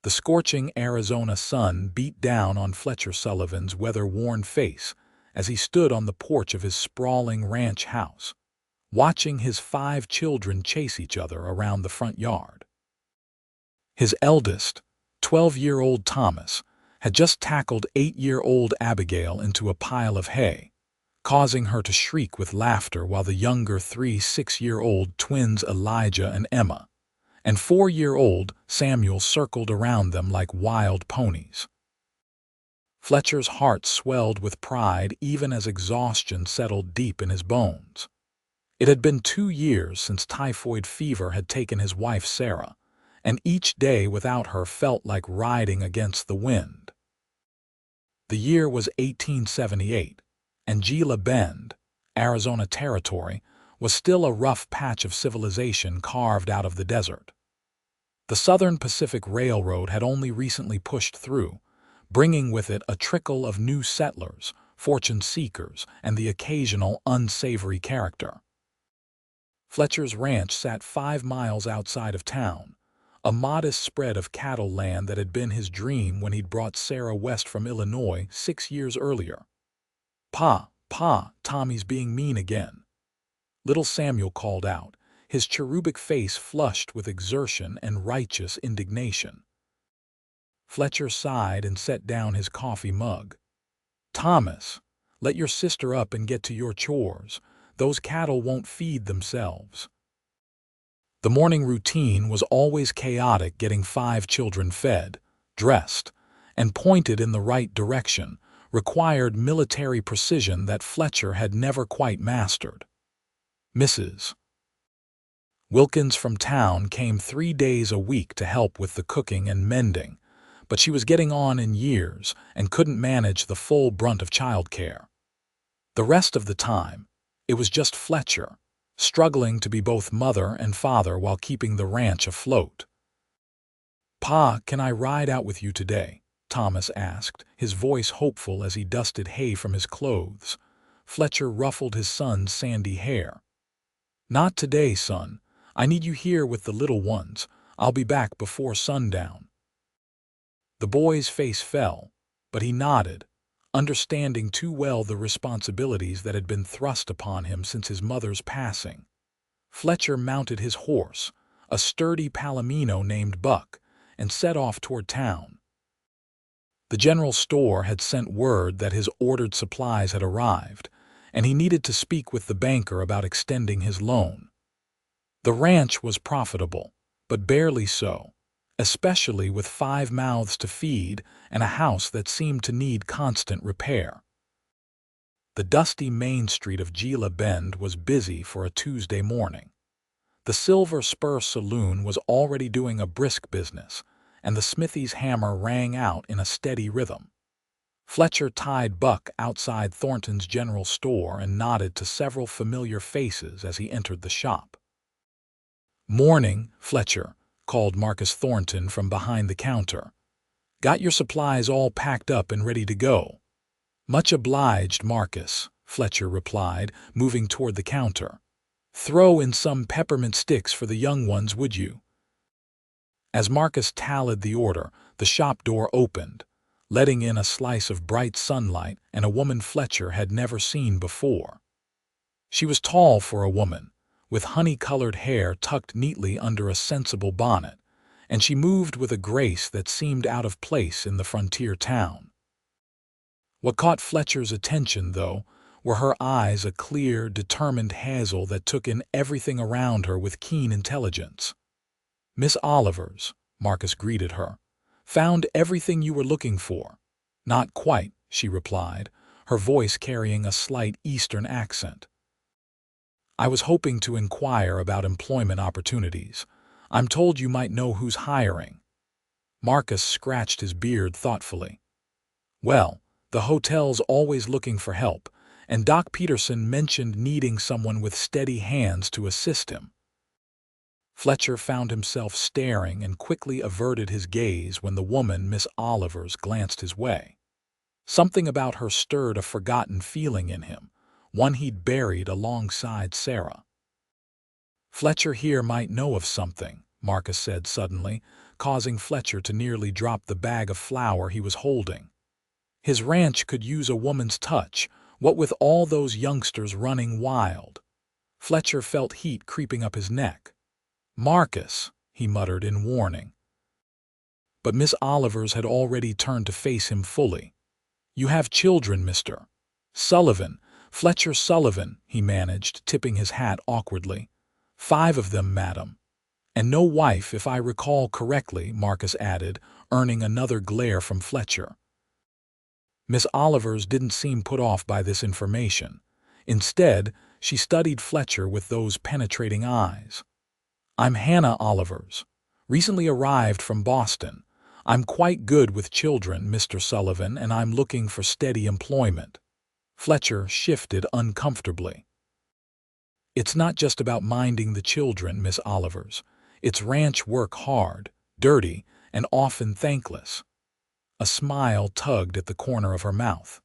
The scorching Arizona sun beat down on Fletcher Sullivan's weather-worn face as he stood on the porch of his sprawling ranch house, watching his 5 children chase each other around the front yard. His eldest, 12-year-old Thomas, had just tackled 8-year-old Abigail into a pile of hay, causing her to shriek with laughter, while the younger 3 6-year-old twins Elijah and Emma and 4-year-old Samuel circled around them like wild ponies. Fletcher's heart swelled with pride even as exhaustion settled deep in his bones. It had been 2 years since typhoid fever had taken his wife Sarah, and each day without her felt like riding against the wind. The year was 1878, and Gila Bend, Arizona Territory, was still a rough patch of civilization carved out of the desert. The Southern Pacific Railroad had only recently pushed through, bringing with it a trickle of new settlers, fortune seekers, and the occasional unsavory character. Fletcher's ranch sat 5 miles outside of town, a modest spread of cattle land that had been his dream when he'd brought Sarah west from Illinois 6 years earlier. "Pa, Tommy's being mean again," little Samuel called out, his cherubic face flushed with exertion and righteous indignation. Fletcher sighed and set down his coffee mug. "Thomas, let your sister up and get to your chores. Those cattle won't feed themselves." The morning routine was always chaotic, getting 5 children fed, dressed, and pointed in the right direction required military precision that Fletcher had never quite mastered. Mrs. Wilkins from town came 3 days a week to help with the cooking and mending, but she was getting on in years and couldn't manage the full brunt of childcare. The rest of the time, it was just Fletcher, struggling to be both mother and father while keeping the ranch afloat. "Pa, can I ride out with you today?" Thomas asked, his voice hopeful as he dusted hay from his clothes. Fletcher ruffled his son's sandy hair. "Not today, son. I need you here with the little ones. I'll be back before sundown." The boy's face fell, but he nodded, understanding too well the responsibilities that had been thrust upon him since his mother's passing. Fletcher mounted his horse, a sturdy Palomino named Buck, and set off toward town. The general store had sent word that his ordered supplies had arrived, and he needed to speak with the banker about extending his loan. The ranch was profitable, but barely so, especially with 5 mouths to feed and a house that seemed to need constant repair. The dusty main street of Gila Bend was busy for a Tuesday morning. The Silver Spur Saloon was already doing a brisk business, and the smithy's hammer rang out in a steady rhythm. Fletcher tied Buck outside Thornton's general store and nodded to several familiar faces as he entered the shop. "Morning, Fletcher," called Marcus Thornton from behind the counter. "Got your supplies all packed up and ready to go?" "Much obliged, Marcus," Fletcher replied, moving toward the counter. "Throw in some peppermint sticks for the young ones, would you?" As Marcus tallied the order, the shop door opened, letting in a slice of bright sunlight and a woman Fletcher had never seen before. She was tall for a woman, with honey-colored hair tucked neatly under a sensible bonnet, and she moved with a grace that seemed out of place in the frontier town. What caught Fletcher's attention, though, were her eyes, a clear, determined hazel that took in everything around her with keen intelligence. "Miss Olivers," Marcus greeted her. "Found everything you were looking for?" "Not quite," she replied, her voice carrying a slight Eastern accent. "I was hoping to inquire about employment opportunities. I'm told you might know who's hiring." Marcus scratched his beard thoughtfully. "Well, the hotel's always looking for help, and Doc Peterson mentioned needing someone with steady hands to assist him." Fletcher found himself staring and quickly averted his gaze when the woman, Miss Olivers, glanced his way. Something about her stirred a forgotten feeling in him, one he'd buried alongside Sarah. "Fletcher here might know of something," Marcus said suddenly, causing Fletcher to nearly drop the bag of flour he was holding. His ranch could use a woman's touch, what with all those youngsters running wild. Fletcher felt heat creeping up his neck. "Marcus," he muttered in warning. But Miss Olivers had already turned to face him fully. "You have children, Mr. Sullivan, Fletcher Sullivan," he managed, tipping his hat awkwardly. "5 of them, madam. And no wife, if I recall correctly," Marcus added, earning another glare from Fletcher. Miss Olivers didn't seem put off by this information. Instead, she studied Fletcher with those penetrating eyes. "I'm Hannah Olivers, recently arrived from Boston. I'm quite good with children, Mr. Sullivan, and I'm looking for steady employment." Fletcher shifted uncomfortably. "It's not just about minding the children, Miss Olivers. It's ranch work, hard, dirty, and often thankless." A smile tugged at the corner of her mouth.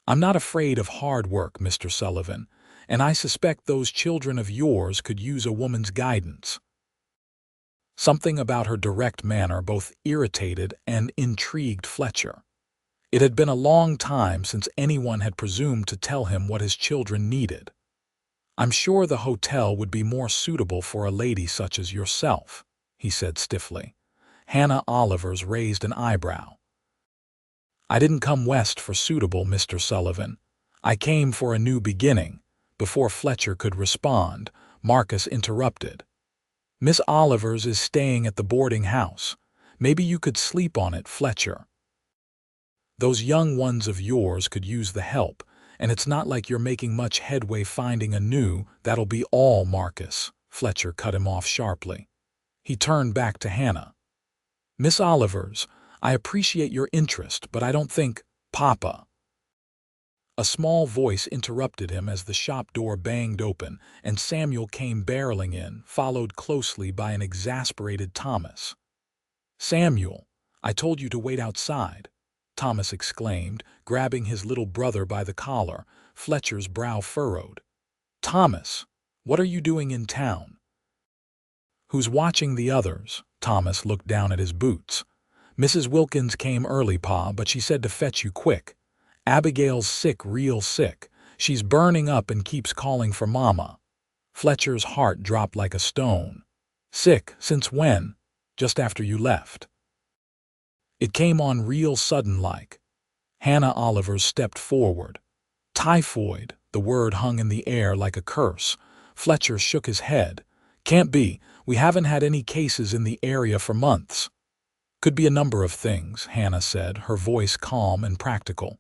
"I'm not afraid of hard work, Mr. Sullivan, and I suspect those children of yours could use a woman's guidance." Something about her direct manner both irritated and intrigued Fletcher. It had been a long time since anyone had presumed to tell him what his children needed. "I'm sure the hotel would be more suitable for a lady such as yourself," he said stiffly. Hannah Olivers raised an eyebrow. "I didn't come west for suitable, Mr. Sullivan. I came for a new beginning." Before Fletcher could respond, Marcus interrupted. "Miss Olivers is staying at the boarding house. Maybe you could sleep on it, Fletcher. Those young ones of yours could use the help, and it's not like you're making much headway finding a new, that'll be all, Marcus," Fletcher cut him off sharply. He turned back to Hannah. "Miss Olivers, I appreciate your interest, but I don't think, Papa." A small voice interrupted him as the shop door banged open and Samuel came barreling in, followed closely by an exasperated Thomas. "Samuel, I told you to wait outside," Thomas exclaimed, grabbing his little brother by the collar. Fletcher's brow furrowed. "Thomas, what are you doing in town?" "Who's watching the others?" Thomas looked down at his boots. "Mrs. Wilkins came early, Pa, but she said to fetch you quick. Abigail's sick, real sick. She's burning up and keeps calling for Mama." Fletcher's heart dropped like a stone. "Sick? Since when?" "Just after you left." "It came on real sudden-like." Hannah Olivers stepped forward. "Typhoid," the word hung in the air like a curse. Fletcher shook his head. "Can't be. We haven't had any cases in the area for months." "Could be a number of things," Hannah said, her voice calm and practical.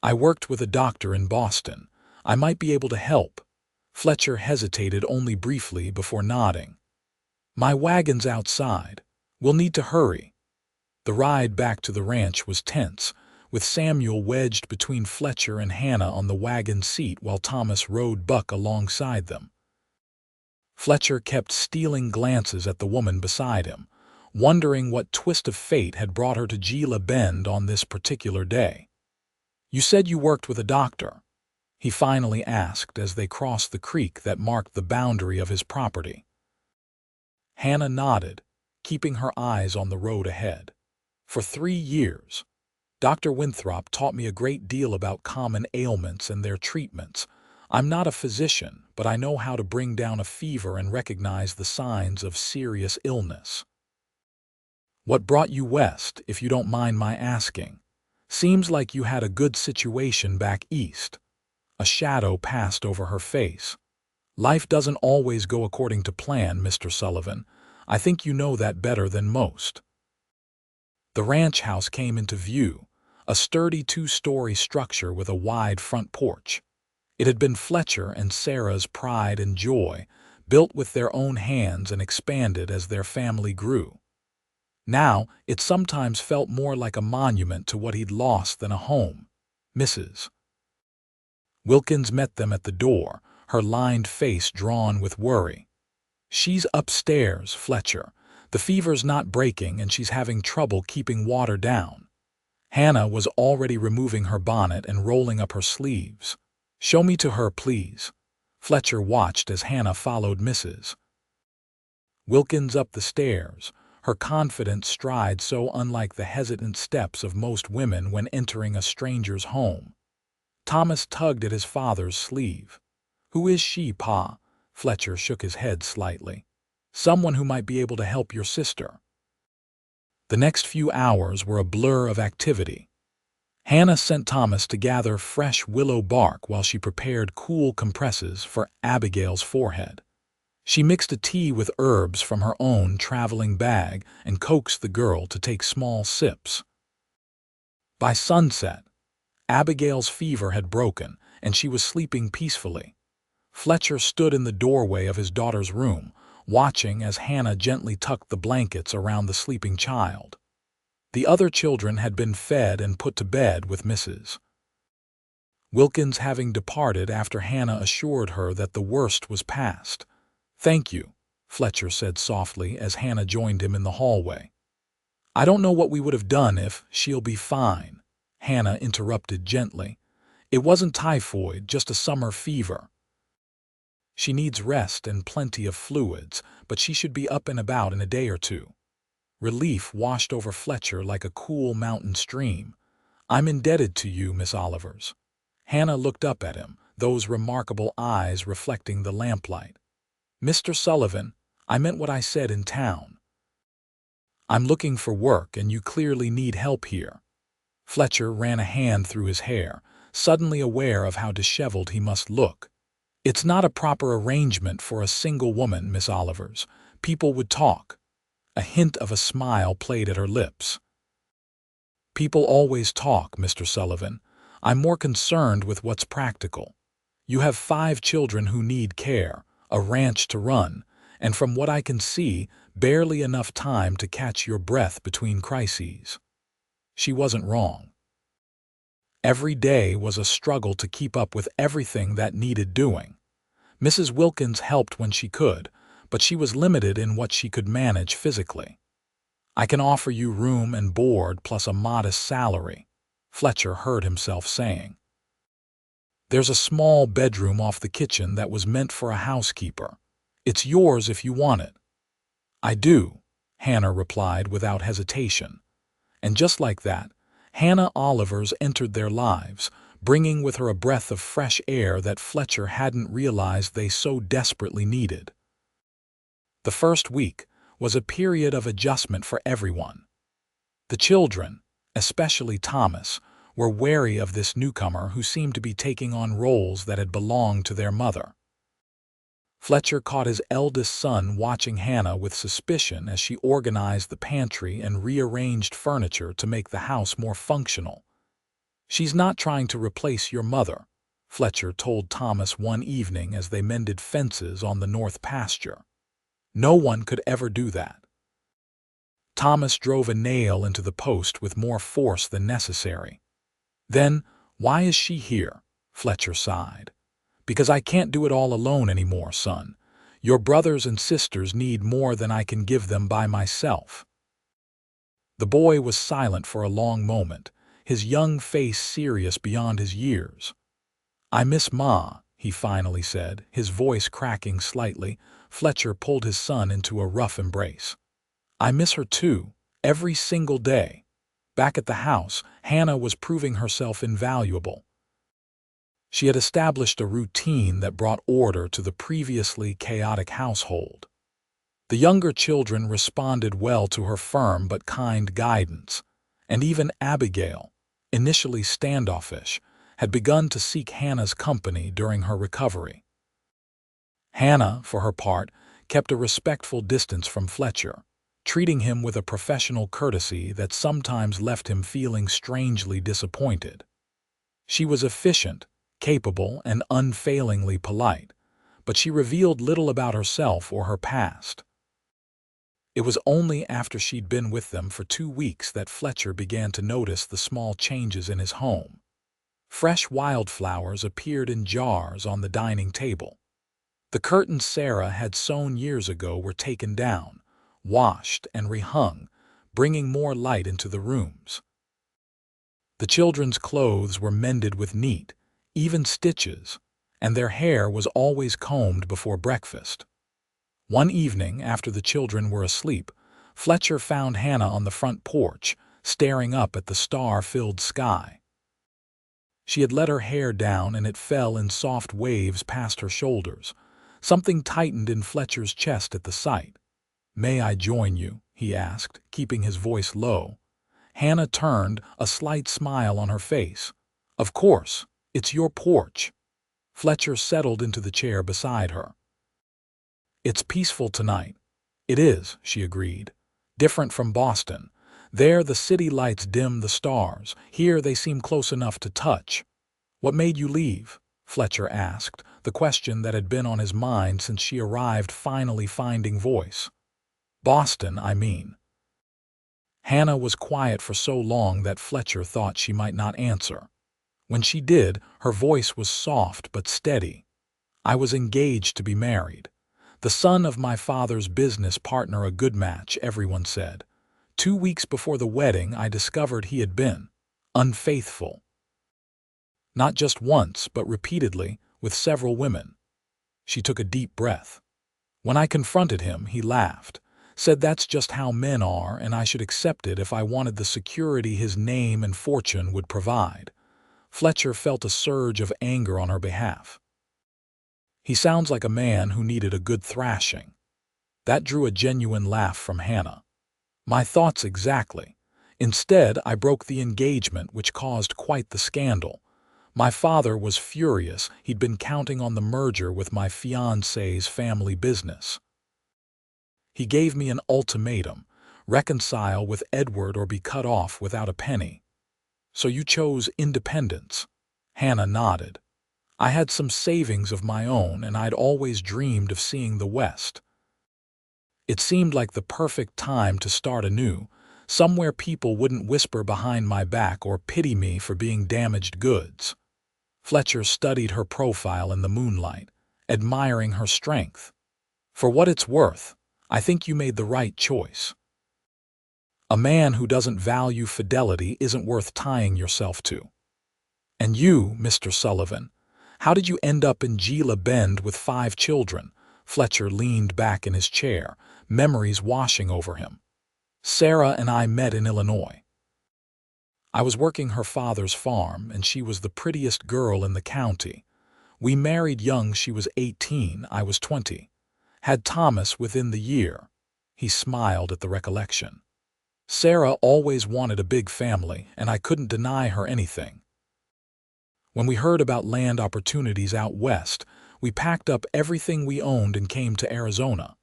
"I worked with a doctor in Boston. I might be able to help." Fletcher hesitated only briefly before nodding. "My wagon's outside. We'll need to hurry." The ride back to the ranch was tense, with Samuel wedged between Fletcher and Hannah on the wagon seat while Thomas rode Buck alongside them. Fletcher kept stealing glances at the woman beside him, wondering what twist of fate had brought her to Gila Bend on this particular day. "You said you worked with a doctor?" he finally asked as they crossed the creek that marked the boundary of his property. Hannah nodded, keeping her eyes on the road ahead. "For 3 years. Dr. Winthrop taught me a great deal about common ailments and their treatments. I'm not a physician, but I know how to bring down a fever and recognize the signs of serious illness." "What brought you west, if you don't mind my asking? Seems like you had a good situation back east." A shadow passed over her face. "Life doesn't always go according to plan, Mr. Sullivan. I think you know that better than most." The ranch house came into view, a sturdy 2-story structure with a wide front porch. It had been Fletcher and Sarah's pride and joy, built with their own hands and expanded as their family grew. Now, it sometimes felt more like a monument to what he'd lost than a home. Mrs. Wilkins met them at the door, her lined face drawn with worry. "She's upstairs, Fletcher. The fever's not breaking and she's having trouble keeping water down." Hannah was already removing her bonnet and rolling up her sleeves. "Show me to her, please." Fletcher watched as Hannah followed Mrs. Wilkins up the stairs, her confident stride so unlike the hesitant steps of most women when entering a stranger's home. Thomas tugged at his father's sleeve. "Who is she, Pa?" Fletcher shook his head slightly. "Someone who might be able to help your sister." The next few hours were a blur of activity. Hannah sent Thomas to gather fresh willow bark while she prepared cool compresses for Abigail's forehead. She mixed a tea with herbs from her own traveling bag and coaxed the girl to take small sips. By sunset, Abigail's fever had broken, and she was sleeping peacefully. Fletcher stood in the doorway of his daughter's room, watching as Hannah gently tucked the blankets around the sleeping child. The other children had been fed and put to bed with Mrs. Wilkins having departed after Hannah assured her that the worst was past. "Thank you," Fletcher said softly as Hannah joined him in the hallway. "I don't know what we would have done if—" "She'll be fine," Hannah interrupted gently. "It wasn't typhoid, just a summer fever. She needs rest and plenty of fluids, but she should be up and about in a day or two." Relief washed over Fletcher like a cool mountain stream. "I'm indebted to you, Miss Olivers." Hannah looked up at him, those remarkable eyes reflecting the lamplight. "Mr. Sullivan, I meant what I said in town. I'm looking for work, and you clearly need help here." Fletcher ran a hand through his hair, suddenly aware of how disheveled he must look. "It's not a proper arrangement for a single woman, Miss Olivers. People would talk." A hint of a smile played at her lips. "People always talk, Mr. Sullivan. I'm more concerned with what's practical. You have 5 children who need care, a ranch to run, and from what I can see, barely enough time to catch your breath between crises." She wasn't wrong. Every day was a struggle to keep up with everything that needed doing. Mrs. Wilkins helped when she could, but she was limited in what she could manage physically. "I can offer you room and board plus a modest salary," Fletcher heard himself saying. "There's a small bedroom off the kitchen that was meant for a housekeeper. It's yours if you want it." "I do," Hannah replied without hesitation. And just like that, Hannah Olivers entered their lives, bringing with her a breath of fresh air that Fletcher hadn't realized they so desperately needed. The first week was a period of adjustment for everyone. The children, especially Thomas, were wary of this newcomer who seemed to be taking on roles that had belonged to their mother. Fletcher caught his eldest son watching Hannah with suspicion as she organized the pantry and rearranged furniture to make the house more functional. "She's not trying to replace your mother," Fletcher told Thomas one evening as they mended fences on the north pasture. "No one could ever do that." Thomas drove a nail into the post with more force than necessary. "Then, why is she here?" Fletcher sighed. "Because I can't do it all alone anymore, son. Your brothers and sisters need more than I can give them by myself." The boy was silent for a long moment, his young face serious beyond his years. "I miss Ma," he finally said, his voice cracking slightly. Fletcher pulled his son into a rough embrace. "I miss her too, every single day." Back at the house, Hannah was proving herself invaluable. She had established a routine that brought order to the previously chaotic household. The younger children responded well to her firm but kind guidance, and even Abigail, initially standoffish, had begun to seek Hannah's company during her recovery. Hannah, for her part, kept a respectful distance from Fletcher, treating him with a professional courtesy that sometimes left him feeling strangely disappointed. She was efficient, capable, and unfailingly polite, but she revealed little about herself or her past. It was only after she'd been with them for 2 weeks that Fletcher began to notice the small changes in his home. Fresh wildflowers appeared in jars on the dining table. The curtains Sarah had sewn years ago were taken down, washed, and rehung, bringing more light into the rooms. The children's clothes were mended with neat, even stitches, and their hair was always combed before breakfast. One evening, after the children were asleep, Fletcher found Hannah on the front porch, staring up at the star-filled sky. She had let her hair down and it fell in soft waves past her shoulders. Something tightened in Fletcher's chest at the sight. "May I join you?" he asked, keeping his voice low. Hannah turned, a slight smile on her face. "Of course, it's your porch." Fletcher settled into the chair beside her. "It's peaceful tonight." "It is," she agreed. "Different from Boston. There the city lights dim the stars. Here they seem close enough to touch." "What made you leave?" Fletcher asked, the question that had been on his mind since she arrived, finally finding voice. "Boston, I mean." Hannah was quiet for so long that Fletcher thought she might not answer. When she did, her voice was soft but steady. "I was engaged to be married. The son of my father's business partner, a good match, everyone said. 2 weeks before the wedding, I discovered he had been unfaithful. Not just once, but repeatedly, with several women." She took a deep breath. "When I confronted him, he laughed, said that's just how men are and I should accept it if I wanted the security his name and fortune would provide." Fletcher felt a surge of anger on her behalf. "He sounds like a man who needed a good thrashing." That drew a genuine laugh from Hannah. "My thoughts exactly. Instead, I broke the engagement, which caused quite the scandal. My father was furious. He'd been counting on the merger with my fiancé's family business. He gave me an ultimatum: reconcile with Edward or be cut off without a penny." "So you chose independence?" Hannah nodded. "I had some savings of my own, and I'd always dreamed of seeing the West. It seemed like the perfect time to start anew, somewhere people wouldn't whisper behind my back or pity me for being damaged goods." Fletcher studied her profile in the moonlight, admiring her strength. "For what it's worth, I think you made the right choice. A man who doesn't value fidelity isn't worth tying yourself to." "And you, Mr. Sullivan, how did you end up in Gila Bend with 5 children?" Fletcher leaned back in his chair, memories washing over him. "Sarah and I met in Illinois. I was working her father's farm, and she was the prettiest girl in the county. We married young. She was 18, I was 20. Had Thomas within the year." He smiled at the recollection. "Sarah always wanted a big family, and I couldn't deny her anything. When we heard about land opportunities out west, we packed up everything we owned and came to Arizona."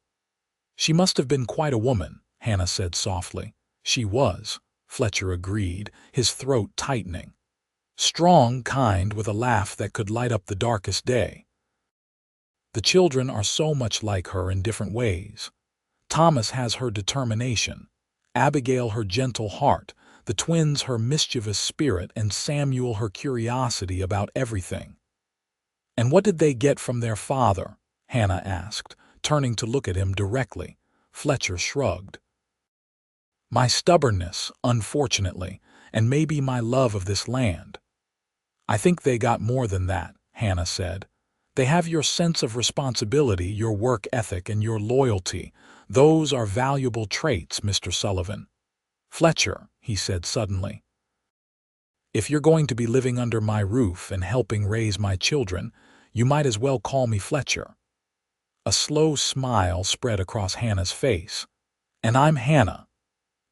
"She must have been quite a woman," Hannah said softly. "She was," Fletcher agreed, his throat tightening. "Strong, kind, with a laugh that could light up the darkest day. The children are so much like her in different ways. Thomas has her determination, Abigail her gentle heart, the twins her mischievous spirit, and Samuel her curiosity about everything." "And what did they get from their father?" Hannah asked, turning to look at him directly. Fletcher shrugged. "My stubbornness, unfortunately, and maybe my love of this land." "I think they got more than that," Hannah said. "They have your sense of responsibility, your work ethic, and your loyalty. Those are valuable traits, Mr. Sullivan." "Fletcher," he said suddenly, "if you're going to be living under my roof and helping raise my children, you might as well call me Fletcher." A slow smile spread across Hannah's face. "And I'm Hannah.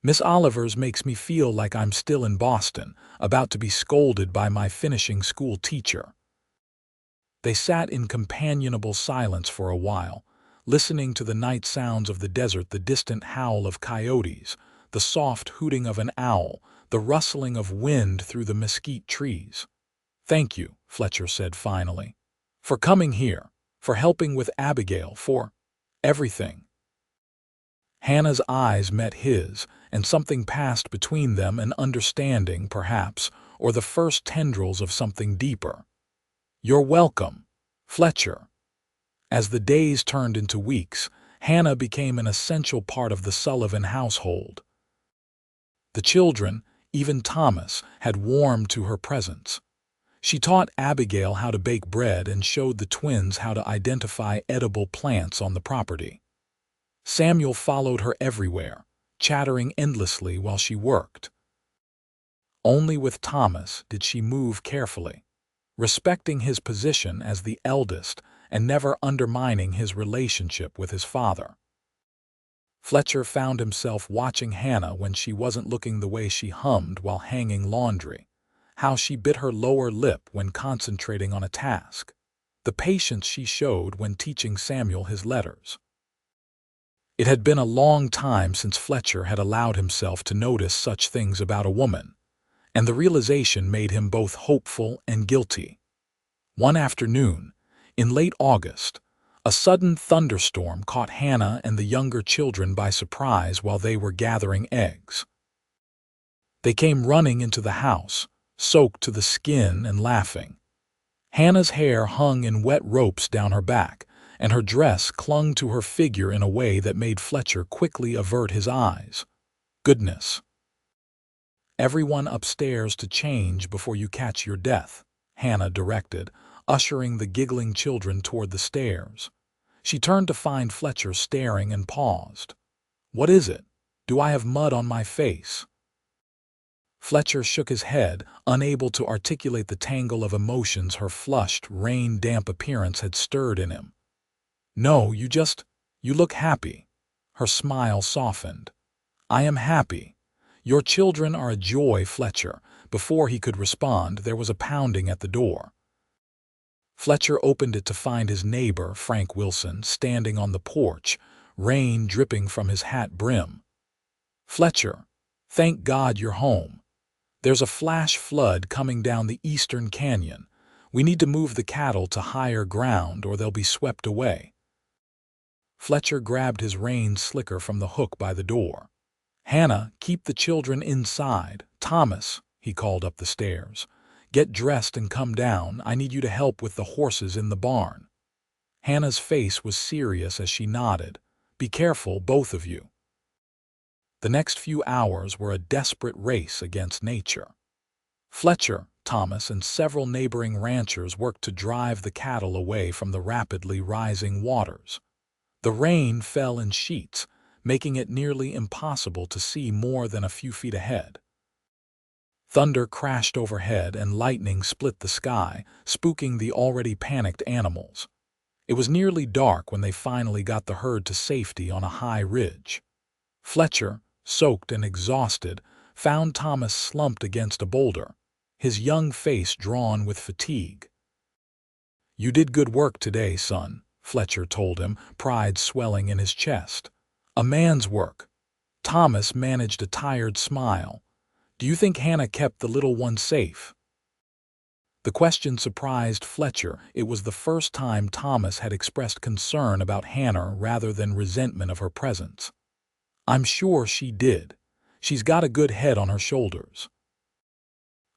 Miss Oliver's makes me feel like I'm still in Boston, about to be scolded by my finishing school teacher." They sat in companionable silence for a while, listening to the night sounds of the desert, the distant howl of coyotes, the soft hooting of an owl, the rustling of wind through the mesquite trees. "Thank you," Fletcher said finally, "for coming here, for helping with Abigail, for everything." Hannah's eyes met his, and something passed between them, an understanding, perhaps, or the first tendrils of something deeper. "You're welcome, Fletcher." As the days turned into weeks, Hannah became an essential part of the Sullivan household. The children, even Thomas, had warmed to her presence. She taught Abigail how to bake bread and showed the twins how to identify edible plants on the property. Samuel followed her everywhere, chattering endlessly while she worked. Only with Thomas did she move carefully, respecting his position as the eldest and never undermining his relationship with his father. Fletcher found himself watching Hannah when she wasn't looking the way she hummed while hanging laundry, how she bit her lower lip when concentrating on a task, the patience she showed when teaching Samuel his letters. It had been a long time since Fletcher had allowed himself to notice such things about a woman, and the realization made him both hopeful and guilty. One afternoon, in late August, a sudden thunderstorm caught Hannah and the younger children by surprise while they were gathering eggs. They came running into the house, soaked to the skin and laughing. Hannah's hair hung in wet ropes down her back, and her dress clung to her figure in a way that made Fletcher quickly avert his eyes. "Goodness! Everyone upstairs to change before you catch your death," Hannah directed, ushering the giggling children toward the stairs. She turned to find Fletcher staring and paused. "What is it? Do I have mud on my face?" Fletcher shook his head, unable to articulate the tangle of emotions her flushed, rain-damp appearance had stirred in him. "No, you look happy." Her smile softened. "I am happy. Your children are a joy, Fletcher." Before he could respond, there was a pounding at the door. Fletcher opened it to find his neighbor, Frank Wilson, standing on the porch, rain dripping from his hat brim. "Fletcher, thank God you're home. There's a flash flood coming down the eastern canyon. We need to move the cattle to higher ground or they'll be swept away." Fletcher grabbed his rain slicker from the hook by the door. "Hannah, keep the children inside. Thomas," he called up the stairs, "get dressed and come down. I need you to help with the horses in the barn." Hannah's face was serious as she nodded. "Be careful, both of you." The next few hours were a desperate race against nature. Fletcher, Thomas, and several neighboring ranchers worked to drive the cattle away from the rapidly rising waters. The rain fell in sheets, making it nearly impossible to see more than a few feet ahead. Thunder crashed overhead and lightning split the sky, spooking the already panicked animals. It was nearly dark when they finally got the herd to safety on a high ridge. Fletcher, soaked and exhausted, found Thomas slumped against a boulder, his young face drawn with fatigue. "You did good work today, son," Fletcher told him, pride swelling in his chest. "A man's work." Thomas managed a tired smile. "Do you think Hannah kept the little one safe?" The question surprised Fletcher. It was the first time Thomas had expressed concern about Hannah rather than resentment of her presence. "I'm sure she did. She's got a good head on her shoulders."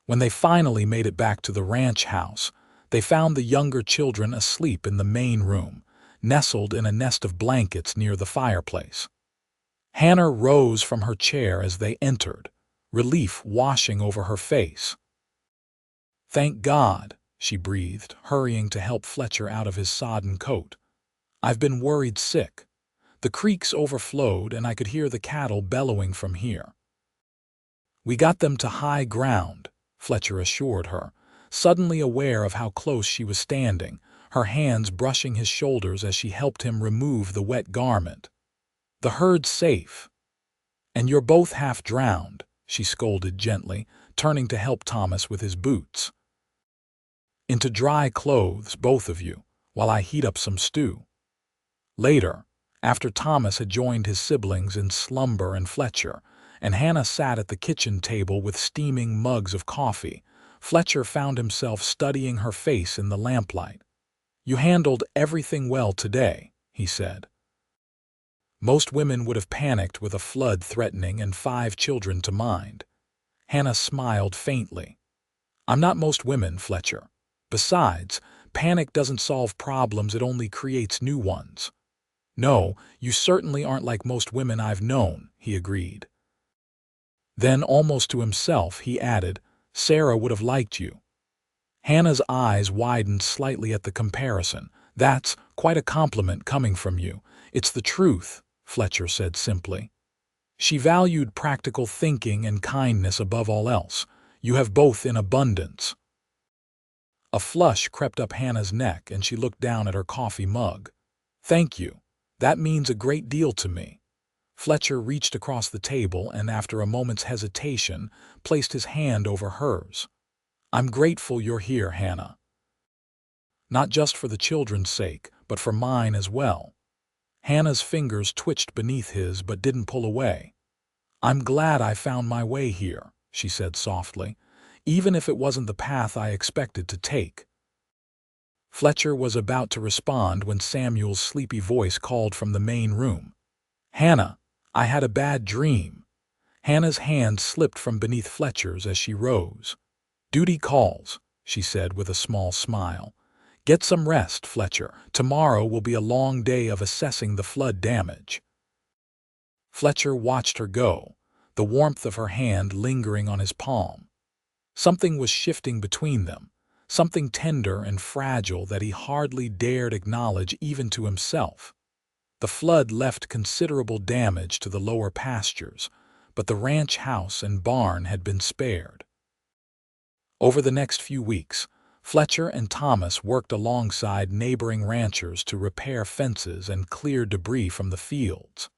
When they finally made it back to the ranch house, they found the younger children asleep in the main room, nestled in a nest of blankets near the fireplace. Hannah rose from her chair as they entered, relief washing over her face. "Thank God," she breathed, hurrying to help Fletcher out of his sodden coat. "I've been worried sick. The creeks overflowed and I could hear the cattle bellowing from here." "We got them to high ground," Fletcher assured her, suddenly aware of how close she was standing, her hands brushing his shoulders as she helped him remove the wet garment. "The herd's safe." "And you're both half drowned," she scolded gently, turning to help Thomas with his boots. "Into dry clothes, both of you, while I heat up some stew." Later, after Thomas had joined his siblings in slumber and Fletcher, and Hannah sat at the kitchen table with steaming mugs of coffee, Fletcher found himself studying her face in the lamplight. "You handled everything well today," he said. "Most women would have panicked with a flood threatening and 5 children to mind." Hannah smiled faintly. "I'm not most women, Fletcher. Besides, panic doesn't solve problems, it only creates new ones." "No, you certainly aren't like most women I've known," he agreed. Then, almost to himself, he added, "Sarah would have liked you." Hannah's eyes widened slightly at the comparison. "That's quite a compliment coming from you." "It's the truth," Fletcher said simply. She valued practical thinking and kindness above all else. You have both in abundance. A flush crept up Hannah's neck and she looked down at her coffee mug. Thank you. That means a great deal to me. Fletcher reached across the table and, after a moment's hesitation, placed his hand over hers. I'm grateful you're here, Hannah. Not just for the children's sake, but for mine as well. Hannah's fingers twitched beneath his but didn't pull away. I'm glad I found my way here, she said softly, even if it wasn't the path I expected to take. Fletcher was about to respond when Samuel's sleepy voice called from the main room. Hannah, I had a bad dream. Hannah's hand slipped from beneath Fletcher's as she rose. Duty calls, she said with a small smile. Get some rest, Fletcher. Tomorrow will be a long day of assessing the flood damage. Fletcher watched her go, the warmth of her hand lingering on his palm. Something was shifting between them, something tender and fragile that he hardly dared acknowledge even to himself. The flood left considerable damage to the lower pastures, but the ranch house and barn had been spared. Over the next few weeks, Fletcher and Thomas worked alongside neighboring ranchers to repair fences and clear debris from the fields.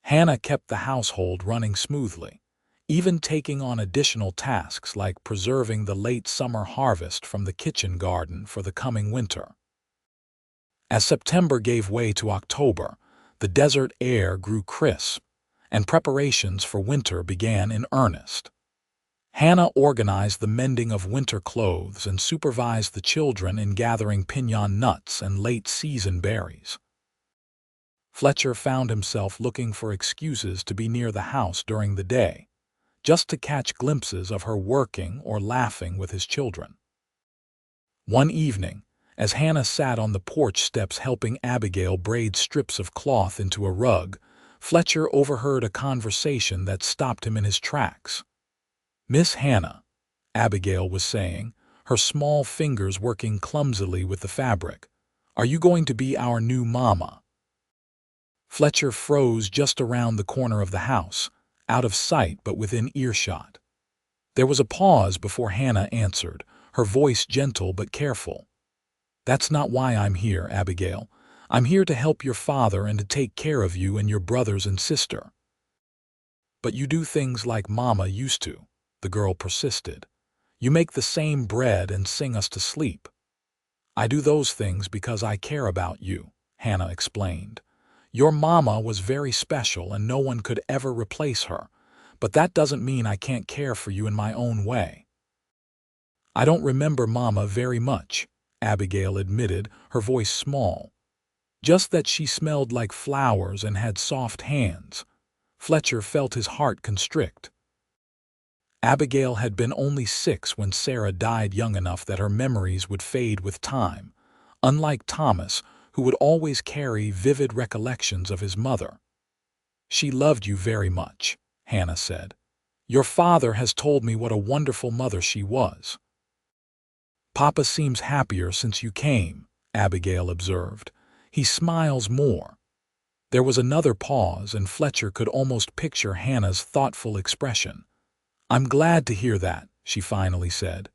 Hannah kept the household running smoothly, even taking on additional tasks like preserving the late summer harvest from the kitchen garden for the coming winter. As September gave way to October, the desert air grew crisp, and preparations for winter began in earnest. Hannah organized the mending of winter clothes and supervised the children in gathering piñon nuts and late-season berries. Fletcher found himself looking for excuses to be near the house during the day, just to catch glimpses of her working or laughing with his children. One evening, as Hannah sat on the porch steps helping Abigail braid strips of cloth into a rug, Fletcher overheard a conversation that stopped him in his tracks. Miss Hannah, Abigail was saying, her small fingers working clumsily with the fabric, are you going to be our new mama? Fletcher froze just around the corner of the house, out of sight but within earshot. There was a pause before Hannah answered, her voice gentle but careful. That's not why I'm here, Abigail. I'm here to help your father and to take care of you and your brothers and sister. But you do things like Mama used to, the girl persisted. You make the same bread and sing us to sleep. I do those things because I care about you, Hannah explained. Your mama was very special and no one could ever replace her, but that doesn't mean I can't care for you in my own way. I don't remember Mama very much, Abigail admitted, her voice small. Just that she smelled like flowers and had soft hands. Fletcher felt his heart constrict. Abigail had been only 6 when Sarah died young enough that her memories would fade with time, unlike Thomas, who would always carry vivid recollections of his mother. She loved you very much, Hannah said. Your father has told me what a wonderful mother she was. Papa seems happier since you came, Abigail observed. He smiles more. There was another pause, and Fletcher could almost picture Hannah's thoughtful expression. I'm glad to hear that, she finally said.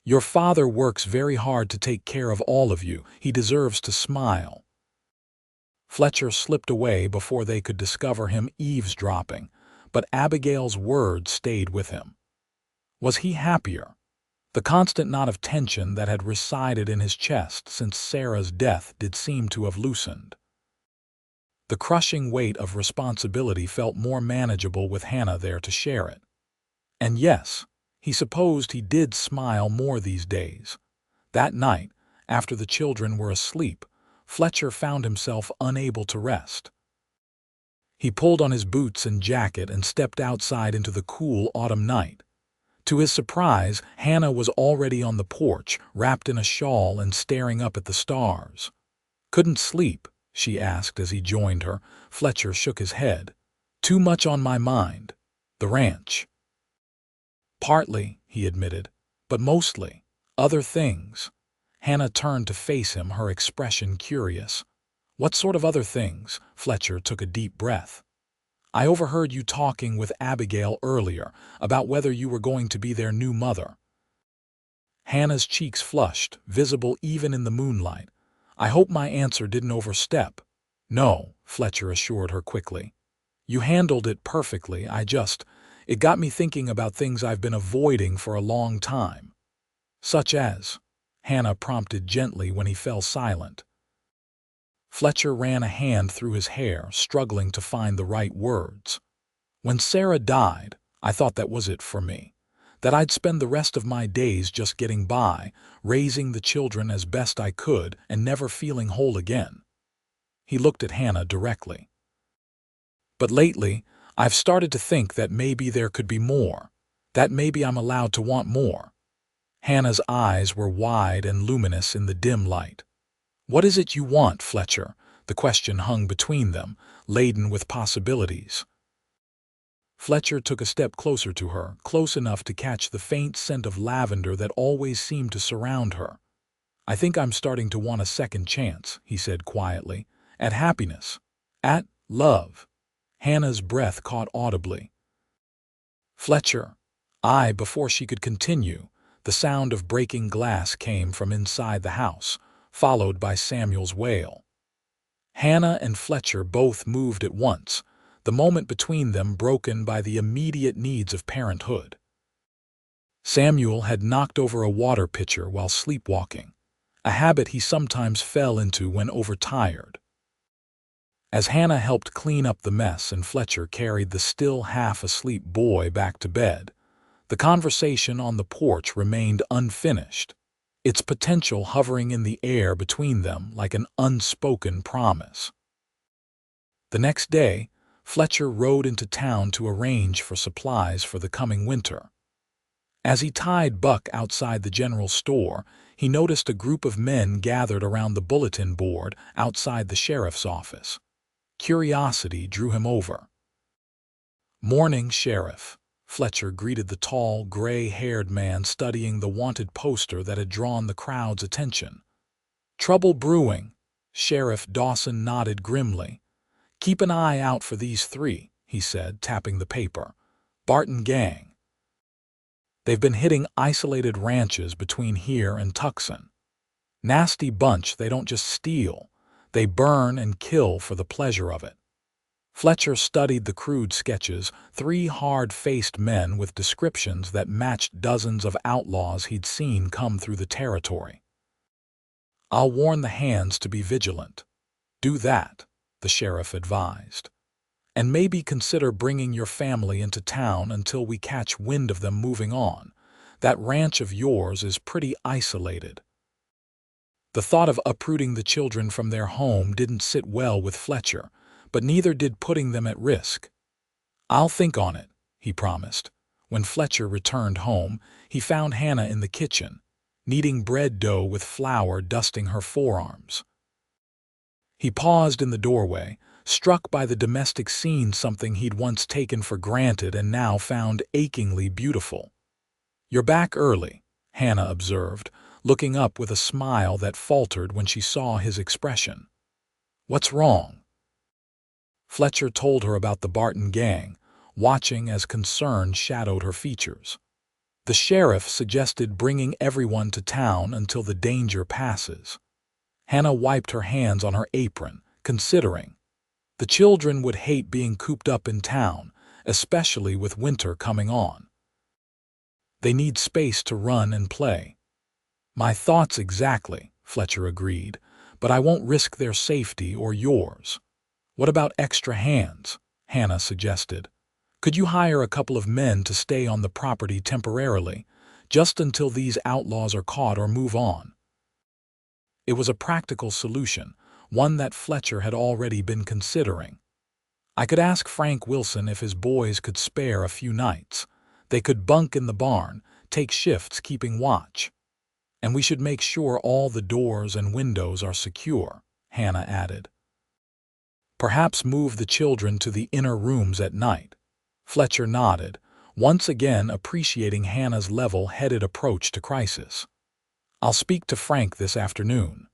Your father works very hard to take care of all of you. He deserves to smile. Fletcher slipped away before they could discover him eavesdropping, but Abigail's words stayed with him. Was he happier? The constant knot of tension that had resided in his chest since Sarah's death did seem to have loosened. The crushing weight of responsibility felt more manageable with Hannah there to share it. And yes, he supposed he did smile more these days. That night, after the children were asleep, Fletcher found himself unable to rest. He pulled on his boots and jacket and stepped outside into the cool autumn night. To his surprise, Hannah was already on the porch, wrapped in a shawl and staring up at the stars. Couldn't sleep, she asked as he joined her. Fletcher shook his head. Too much on my mind. The ranch. Partly, he admitted, but mostly other things. Hannah turned to face him, her expression curious. What sort of other things? Fletcher took a deep breath. I overheard you talking with Abigail earlier about whether you were going to be their new mother." Hannah's cheeks flushed, visible even in the moonlight. "I hope my answer didn't overstep." "No," Fletcher assured her quickly. "You handled it perfectly. It got me thinking about things I've been avoiding for a long time." "Such as?" Hannah prompted gently when he fell silent. Fletcher ran a hand through his hair, struggling to find the right words. "When Sarah died, I thought that was it for me. That I'd spend the rest of my days just getting by, raising the children as best I could, and never feeling whole again." He looked at Hannah directly. "But lately, I've started to think that maybe there could be more. That maybe I'm allowed to want more." Hannah's eyes were wide and luminous in the dim light. "What is it you want, Fletcher?" The question hung between them, laden with possibilities. Fletcher took a step closer to her, close enough to catch the faint scent of lavender that always seemed to surround her. "I think I'm starting to want a second chance," he said quietly. "At happiness. At love." Hannah's breath caught audibly. "Fletcher." Before she could continue, the sound of breaking glass came from inside the house, followed by Samuel's wail. Hannah and Fletcher both moved at once, the moment between them broken by the immediate needs of parenthood. Samuel had knocked over a water pitcher while sleepwalking, a habit he sometimes fell into when overtired. As Hannah helped clean up the mess and Fletcher carried the still half-asleep boy back to bed, the conversation on the porch remained unfinished, its potential hovering in the air between them like an unspoken promise. The next day, Fletcher rode into town to arrange for supplies for the coming winter. As he tied Buck outside the general store, he noticed a group of men gathered around the bulletin board outside the sheriff's office. Curiosity drew him over. "Morning, Sheriff." Fletcher greeted the tall, gray-haired man studying the wanted poster that had drawn the crowd's attention. "Trouble brewing." Sheriff Dawson nodded grimly. "Keep an eye out for these three," he said, tapping the paper. "Barton gang. They've been hitting isolated ranches between here and Tucson. Nasty bunch. They don't just steal. They burn and kill for the pleasure of it." Fletcher studied the crude sketches, three hard-faced men with descriptions that matched dozens of outlaws he'd seen come through the territory. "I'll warn the hands to be vigilant." "Do that," the sheriff advised. "And maybe consider bringing your family into town until we catch wind of them moving on. That ranch of yours is pretty isolated." The thought of uprooting the children from their home didn't sit well with Fletcher, but neither did putting them at risk. "I'll think on it," he promised. When Fletcher returned home, he found Hannah in the kitchen, kneading bread dough with flour dusting her forearms. He paused in the doorway, struck by the domestic scene, something he'd once taken for granted and now found achingly beautiful. "You're back early," Hannah observed, looking up with a smile that faltered when she saw his expression. "What's wrong?" Fletcher told her about the Barton gang, watching as concern shadowed her features. "The sheriff suggested bringing everyone to town until the danger passes." Hannah wiped her hands on her apron, considering. The children would hate being cooped up in town, especially with winter coming on. They need space to run and play. "My thoughts exactly," Fletcher agreed, "but I won't risk their safety or yours." "What about extra hands?" Hannah suggested. "Could you hire a couple of men to stay on the property temporarily, just until these outlaws are caught or move on?" It was a practical solution, one that Fletcher had already been considering. "I could ask Frank Wilson if his boys could spare a few nights. They could bunk in the barn, take shifts keeping watch. And we should make sure all the doors and windows are secure," Hannah added. "Perhaps move the children to the inner rooms at night." Fletcher nodded, once again appreciating Hannah's level-headed approach to crisis. "I'll speak to Frank this afternoon."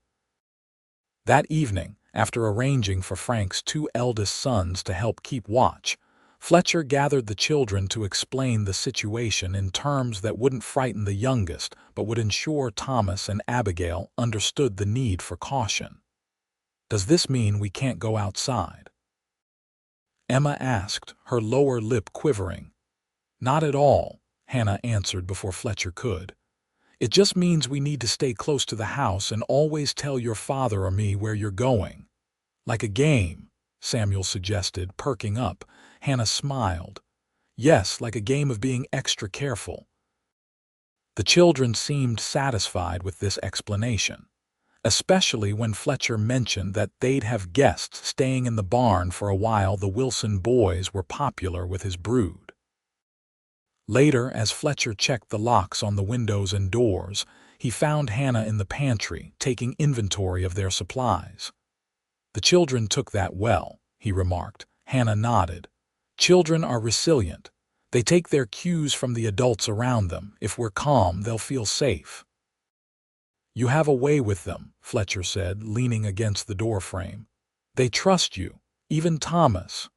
That evening, after arranging for Frank's two eldest sons to help keep watch, Fletcher gathered the children to explain the situation in terms that wouldn't frighten the youngest, but would ensure Thomas and Abigail understood the need for caution. "Does this mean we can't go outside?" Emma asked, her lower lip quivering. "Not at all," Hannah answered before Fletcher could. "It just means we need to stay close to the house and always tell your father or me where you're going." "Like a game," Samuel suggested, perking up. Hannah smiled. "Yes, like a game of being extra careful." The children seemed satisfied with this explanation, especially when Fletcher mentioned that they'd have guests staying in the barn for a while. The Wilson boys were popular with his brood. Later, as Fletcher checked the locks on the windows and doors, he found Hannah in the pantry, taking inventory of their supplies. "The children took that well," he remarked. Hannah nodded. "Children are resilient. They take their cues from the adults around them. If we're calm, they'll feel safe." "You have a way with them," Fletcher said, leaning against the doorframe. "They trust you, even Thomas?"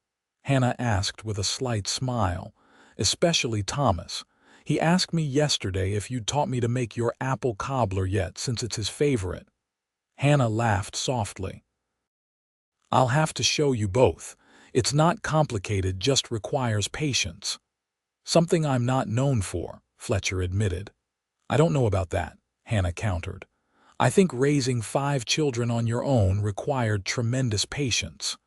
Hannah asked with a slight smile. "Especially Thomas. He asked me yesterday if you'd taught me to make your apple cobbler yet, since it's his favorite." Hannah laughed softly. "I'll have to show you both. It's not complicated, just requires patience." "Something I'm not known for," Fletcher admitted. "I don't know about that," Hannah countered. "I think raising 5 children on your own required tremendous patience."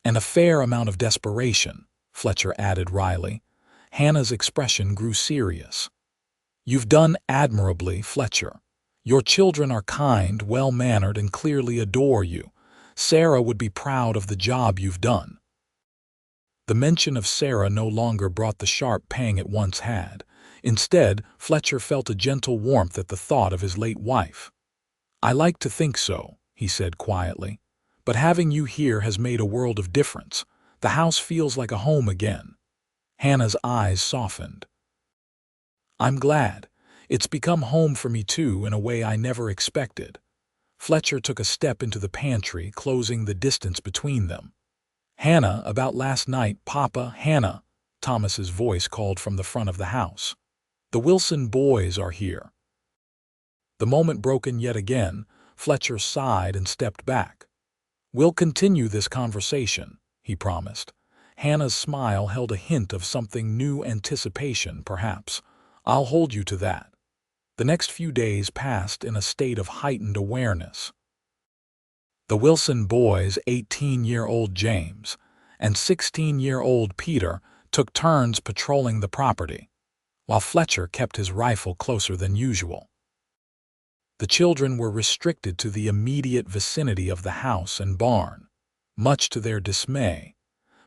"And a fair amount of desperation," Fletcher added wryly. Hannah's expression grew serious. "You've done admirably, Fletcher. Your children are kind, well-mannered, and clearly adore you. Sarah would be proud of the job you've done." The mention of Sarah no longer brought the sharp pang it once had. Instead, Fletcher felt a gentle warmth at the thought of his late wife. "I like to think so," he said quietly. "But having you here has made a world of difference. The house feels like a home again." Hannah's eyes softened. "I'm glad. It's become home for me too, in a way I never expected." Fletcher took a step into the pantry, closing the distance between them. "Hannah, about last night, Papa, Hannah," Thomas's voice called from the front of the house. "The Wilson boys are here." The moment broken yet again, Fletcher sighed and stepped back. "We'll continue this conversation," he promised. Hannah's smile held a hint of something new, anticipation, perhaps. "I'll hold you to that." The next few days passed in a state of heightened awareness. The Wilson boys, 18-year-old James and 16-year-old Peter, took turns patrolling the property, while Fletcher kept his rifle closer than usual. The children were restricted to the immediate vicinity of the house and barn, much to their dismay,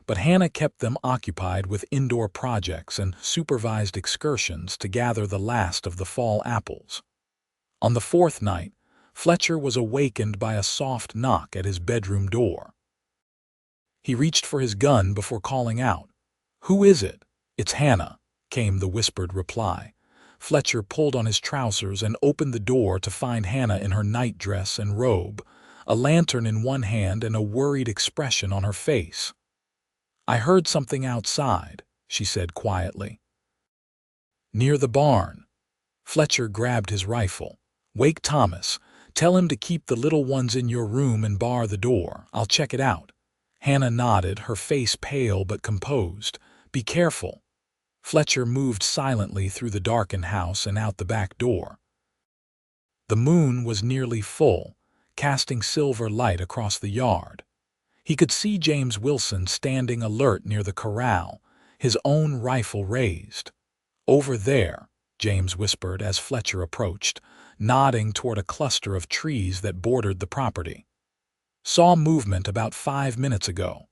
but Hannah kept them occupied with indoor projects and supervised excursions to gather the last of the fall apples. On the 4th night, Fletcher was awakened by a soft knock at his bedroom door. He reached for his gun before calling out. "Who is it?" "It's Hannah," came the whispered reply. Fletcher pulled on his trousers and opened the door to find Hannah in her nightdress and robe, a lantern in one hand and a worried expression on her face. "I heard something outside," she said quietly. "Near the barn." Fletcher grabbed his rifle. "Wake Thomas. Tell him to keep the little ones in your room and bar the door. I'll check it out." Hannah nodded, her face pale but composed. "Be careful." Fletcher moved silently through the darkened house and out the back door. The moon was nearly full, casting silver light across the yard. He could see James Wilson standing alert near the corral, his own rifle raised. "Over there," James whispered as Fletcher approached, nodding toward a cluster of trees that bordered the property. "Saw movement about 5 minutes ago."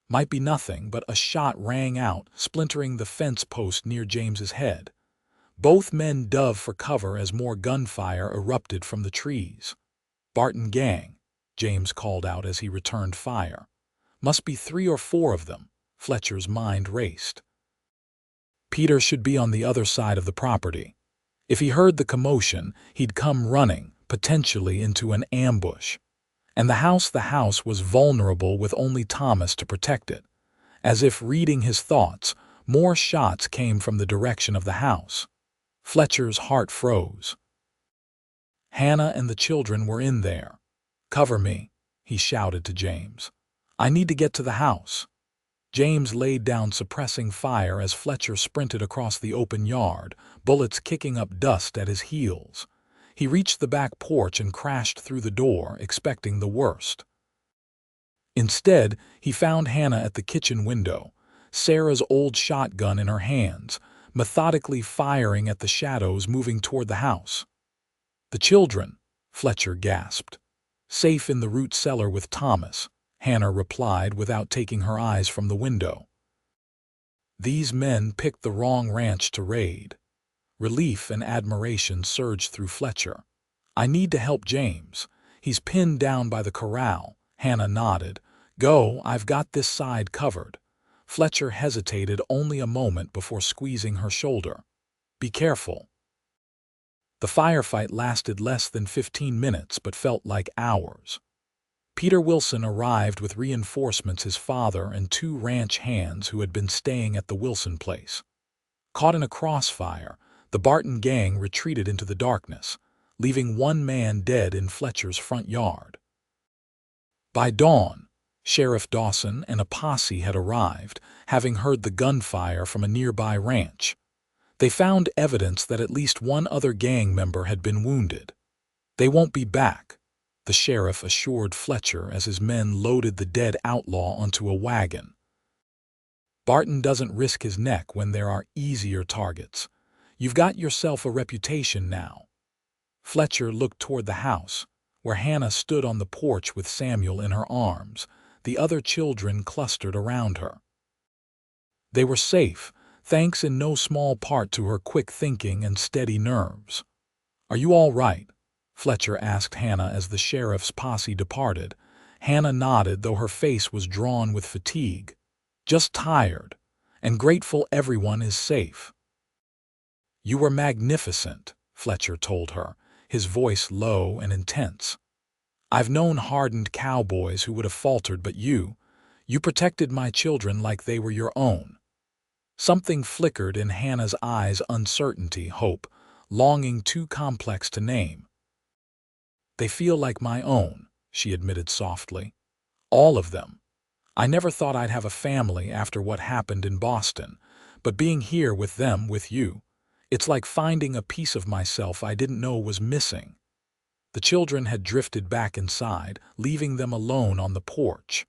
Might be nothing, but a shot rang out, splintering the fence post near James's head. Both men dove for cover as more gunfire erupted from the trees. "Barton gang," James called out as he returned fire. "Must be 3 or 4 of them." Fletcher's mind raced. Peter should be on the other side of the property. If he heard the commotion, he'd come running, potentially into an ambush. And the house was vulnerable with only Thomas to protect it. As if reading his thoughts, more shots came from the direction of the house. Fletcher's heart froze. Hannah and the children were in there. "Cover me," he shouted to James. "I need to get to the house." James laid down suppressing fire as Fletcher sprinted across the open yard, bullets kicking up dust at his heels. He reached the back porch and crashed through the door, expecting the worst. Instead, he found Hannah at the kitchen window, Sarah's old shotgun in her hands, methodically firing at the shadows moving toward the house. "The children," Fletcher gasped. "Safe in the root cellar with Thomas," Hannah replied without taking her eyes from the window. These men picked the wrong ranch to raid. Relief and admiration surged through Fletcher. "I need to help James. He's pinned down by the corral." Hannah nodded. "Go, I've got this side covered." Fletcher hesitated only a moment before squeezing her shoulder. "Be careful." The firefight lasted less than 15 minutes but felt like hours. Peter Wilson arrived with reinforcements, his father and 2 ranch hands who had been staying at the Wilson place. Caught in a crossfire, the Barton gang retreated into the darkness, leaving 1 man dead in Fletcher's front yard. By dawn, Sheriff Dawson and a posse had arrived, having heard the gunfire from a nearby ranch. They found evidence that at least 1 other gang member had been wounded. "They won't be back," the sheriff assured Fletcher as his men loaded the dead outlaw onto a wagon. "Barton doesn't risk his neck when there are easier targets. You've got yourself a reputation now." Fletcher looked toward the house, where Hannah stood on the porch with Samuel in her arms, the other children clustered around her. They were safe, thanks in no small part to her quick thinking and steady nerves. "Are you all right?" Fletcher asked Hannah as the sheriff's posse departed. Hannah nodded, though her face was drawn with fatigue. "Just tired, and grateful everyone is safe." "You were magnificent," Fletcher told her, his voice low and intense. "I've known hardened cowboys who would have faltered, but you protected my children like they were your own." Something flickered in Hannah's eyes, uncertainty, hope, longing too complex to name. "They feel like my own," she admitted softly. "All of them. I never thought I'd have a family after what happened in Boston, but being here with them, with you, it's like finding a piece of myself I didn't know was missing." The children had drifted back inside, leaving them alone on the porch.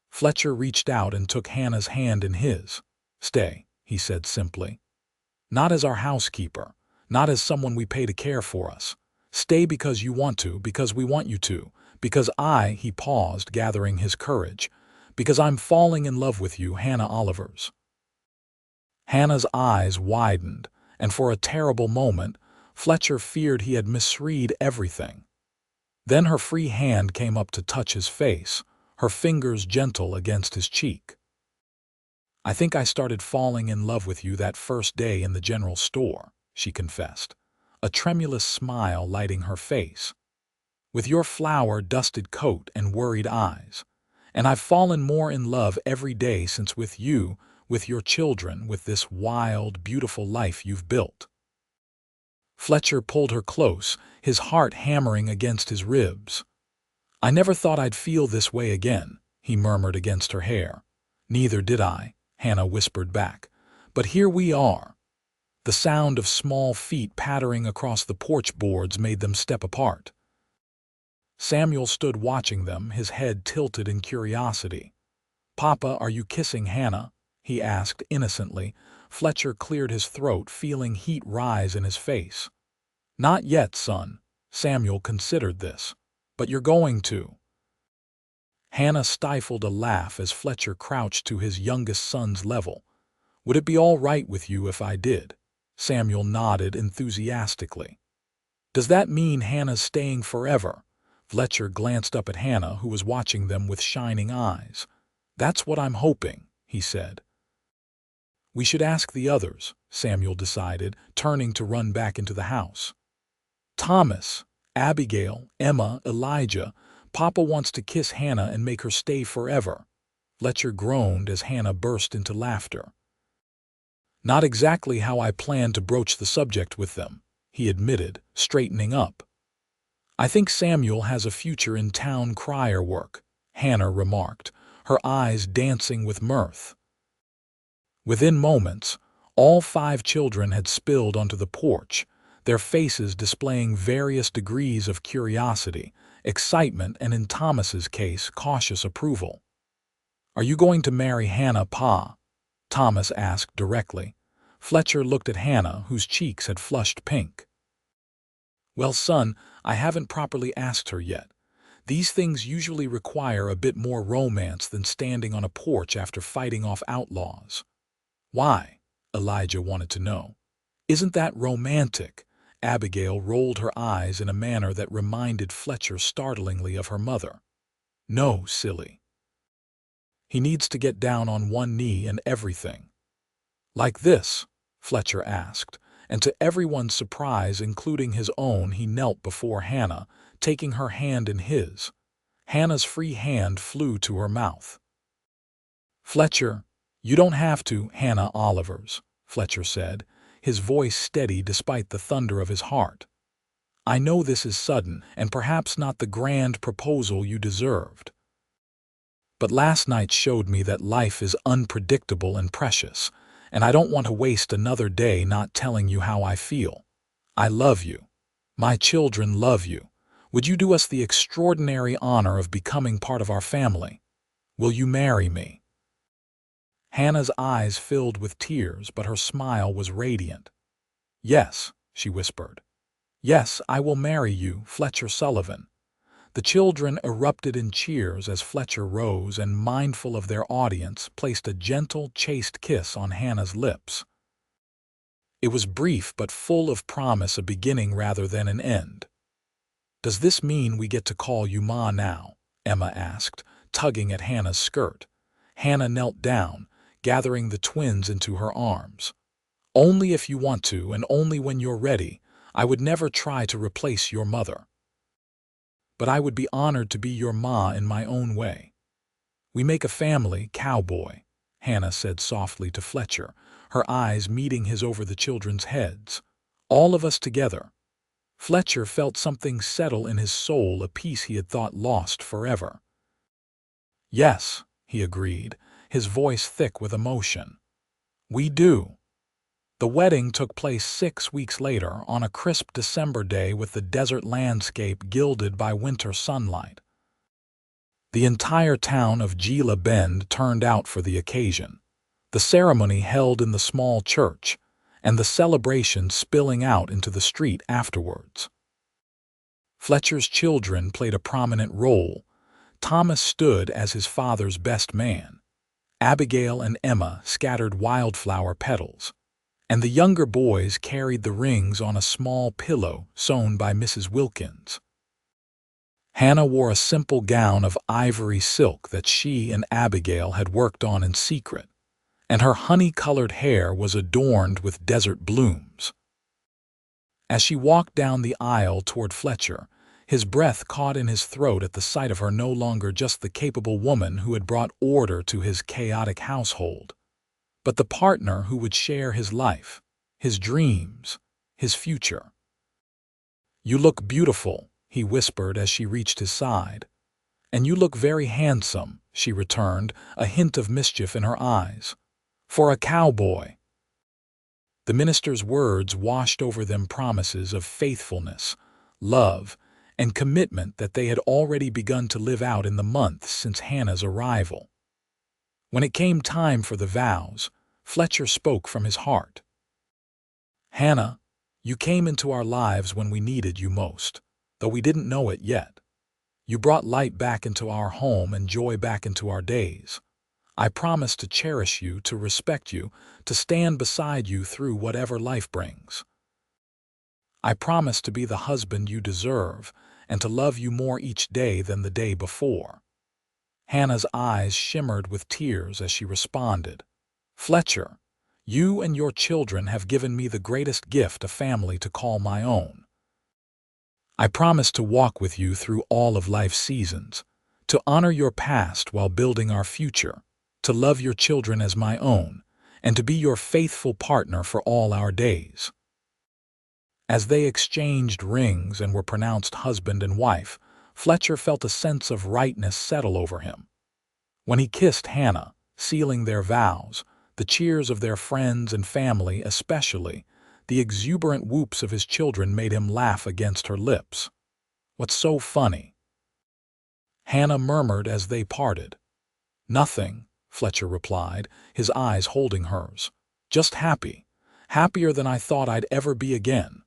Fletcher reached out and took Hannah's hand in his. "Stay," he said simply. "Not as our housekeeper, not as someone we pay to care for us. Stay because you want to, because we want you to, because he paused, gathering his courage, because I'm falling in love with you, Hannah Olivers." Hannah's eyes widened, and for a terrible moment, Fletcher feared he had misread everything. Then her free hand came up to touch his face, her fingers gentle against his cheek. "I think I started falling in love with you that first day in the general store," she confessed, a tremulous smile lighting her face. "With your flour-dusted coat and worried eyes. And I've fallen more in love every day since, with you, with your children, with this wild, beautiful life you've built." Fletcher pulled her close, his heart hammering against his ribs. "I never thought I'd feel this way again," he murmured against her hair. "Neither did I," Hannah whispered back. "But here we are." The sound of small feet pattering across the porch boards made them step apart. Samuel stood watching them, his head tilted in curiosity. "Papa, are you kissing Hannah?" he asked innocently. Fletcher cleared his throat, feeling heat rise in his face. "Not yet, son." Samuel considered this. "But you're going to." Hannah stifled a laugh as Fletcher crouched to his youngest son's level. "Would it be all right with you if I did?" Samuel nodded enthusiastically. "Does that mean Hannah's staying forever?" Fletcher glanced up at Hannah, who was watching them with shining eyes. "That's what I'm hoping," he said. "We should ask the others," Samuel decided, turning to run back into the house. "Thomas, Abigail, Emma, Elijah, Papa wants to kiss Hannah and make her stay forever." Fletcher groaned as Hannah burst into laughter. Not exactly how I planned to broach the subject with them, he admitted, straightening up. I think Samuel has a future in town crier work, Hannah remarked, her eyes dancing with mirth. Within moments, all 5 children had spilled onto the porch, their faces displaying various degrees of curiosity, excitement, and in Thomas's case, cautious approval. "Are you going to marry Hannah, Pa?" Thomas asked directly. Fletcher looked at Hannah, whose cheeks had flushed pink. "Well, son, I haven't properly asked her yet. These things usually require a bit more romance than standing on a porch after fighting off outlaws." "Why?" Elijah wanted to know. "Isn't that romantic?" Abigail rolled her eyes in a manner that reminded Fletcher startlingly of her mother. "No, silly. He needs to get down on one knee and everything." "Like this?" Fletcher asked, and to everyone's surprise, including his own, he knelt before Hannah, taking her hand in his. Hannah's free hand flew to her mouth. "Fletcher, you don't have to, Hannah Olivers," Fletcher said, his voice steady despite the thunder of his heart. "I know this is sudden and perhaps not the grand proposal you deserved. But last night showed me that life is unpredictable and precious, and I don't want to waste another day not telling you how I feel. I love you. My children love you. Would you do us the extraordinary honor of becoming part of our family? Will you marry me?" Hannah's eyes filled with tears, but her smile was radiant. "Yes," she whispered. "Yes, I will marry you, Fletcher Sullivan." The children erupted in cheers as Fletcher rose and, mindful of their audience, placed a gentle, chaste kiss on Hannah's lips. It was brief but full of promise, a beginning rather than an end. "Does this mean we get to call you Ma now?" Emma asked, tugging at Hannah's skirt. Hannah knelt down, gathering the twins into her arms. "Only if you want to, and only when you're ready. I would never try to replace your mother. But I would be honored to be your Ma in my own way. We make a family, Cowboy," Hannah said softly to Fletcher, her eyes meeting his over the children's heads. "All of us together." Fletcher felt something settle in his soul, a peace he had thought lost forever. "Yes," he agreed, his voice thick with emotion. "We do." The wedding took place 6 weeks later, on a crisp December day with the desert landscape gilded by winter sunlight. The entire town of Gila Bend turned out for the occasion, the ceremony held in the small church, and the celebration spilling out into the street afterwards. Fletcher's children played a prominent role. Thomas stood as his father's best man. Abigail and Emma scattered wildflower petals, and the younger boys carried the rings on a small pillow sewn by Mrs. Wilkins. Hannah wore a simple gown of ivory silk that she and Abigail had worked on in secret, and her honey-colored hair was adorned with desert blooms. As she walked down the aisle toward Fletcher, his breath caught in his throat at the sight of her, no longer just the capable woman who had brought order to his chaotic household, but the partner who would share his life, his dreams, his future. "You look beautiful," he whispered as she reached his side. "And you look very handsome," she returned, a hint of mischief in her eyes. "For a cowboy." The minister's words washed over them promises of faithfulness, love, and commitment that they had already begun to live out in the months since Hannah's arrival. When it came time for the vows, Fletcher spoke from his heart. "Hannah, you came into our lives when we needed you most, though we didn't know it yet. You brought light back into our home and joy back into our days. I promise to cherish you, to respect you, to stand beside you through whatever life brings. I promise to be the husband you deserve and to love you more each day than the day before." Hannah's eyes shimmered with tears as she responded, "Fletcher, you and your children have given me the greatest gift, a family to call my own. I promise to walk with you through all of life's seasons, to honor your past while building our future, to love your children as my own, and to be your faithful partner for all our days." As they exchanged rings and were pronounced husband and wife, Fletcher felt a sense of rightness settle over him. When he kissed Hannah, sealing their vows, the cheers of their friends and family especially, the exuberant whoops of his children made him laugh against her lips. "What's so funny?" Hannah murmured as they parted. "Nothing," Fletcher replied, his eyes holding hers. "Just happy. Happier than I thought I'd ever be again."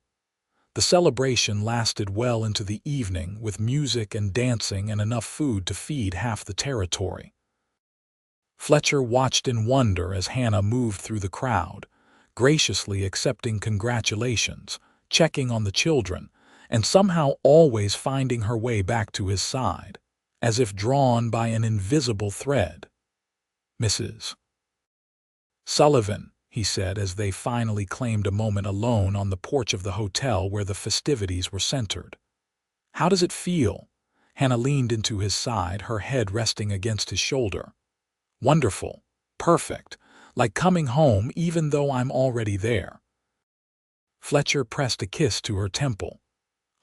The celebration lasted well into the evening, with music and dancing and enough food to feed half the territory. Fletcher watched in wonder as Hannah moved through the crowd, graciously accepting congratulations, checking on the children, and somehow always finding her way back to his side, as if drawn by an invisible thread. "Mrs. Sullivan," he said as they finally claimed a moment alone on the porch of the hotel where the festivities were centered. "How does it feel?" Hannah leaned into his side, her head resting against his shoulder. "Wonderful. Perfect. Like coming home even though I'm already there." Fletcher pressed a kiss to her temple.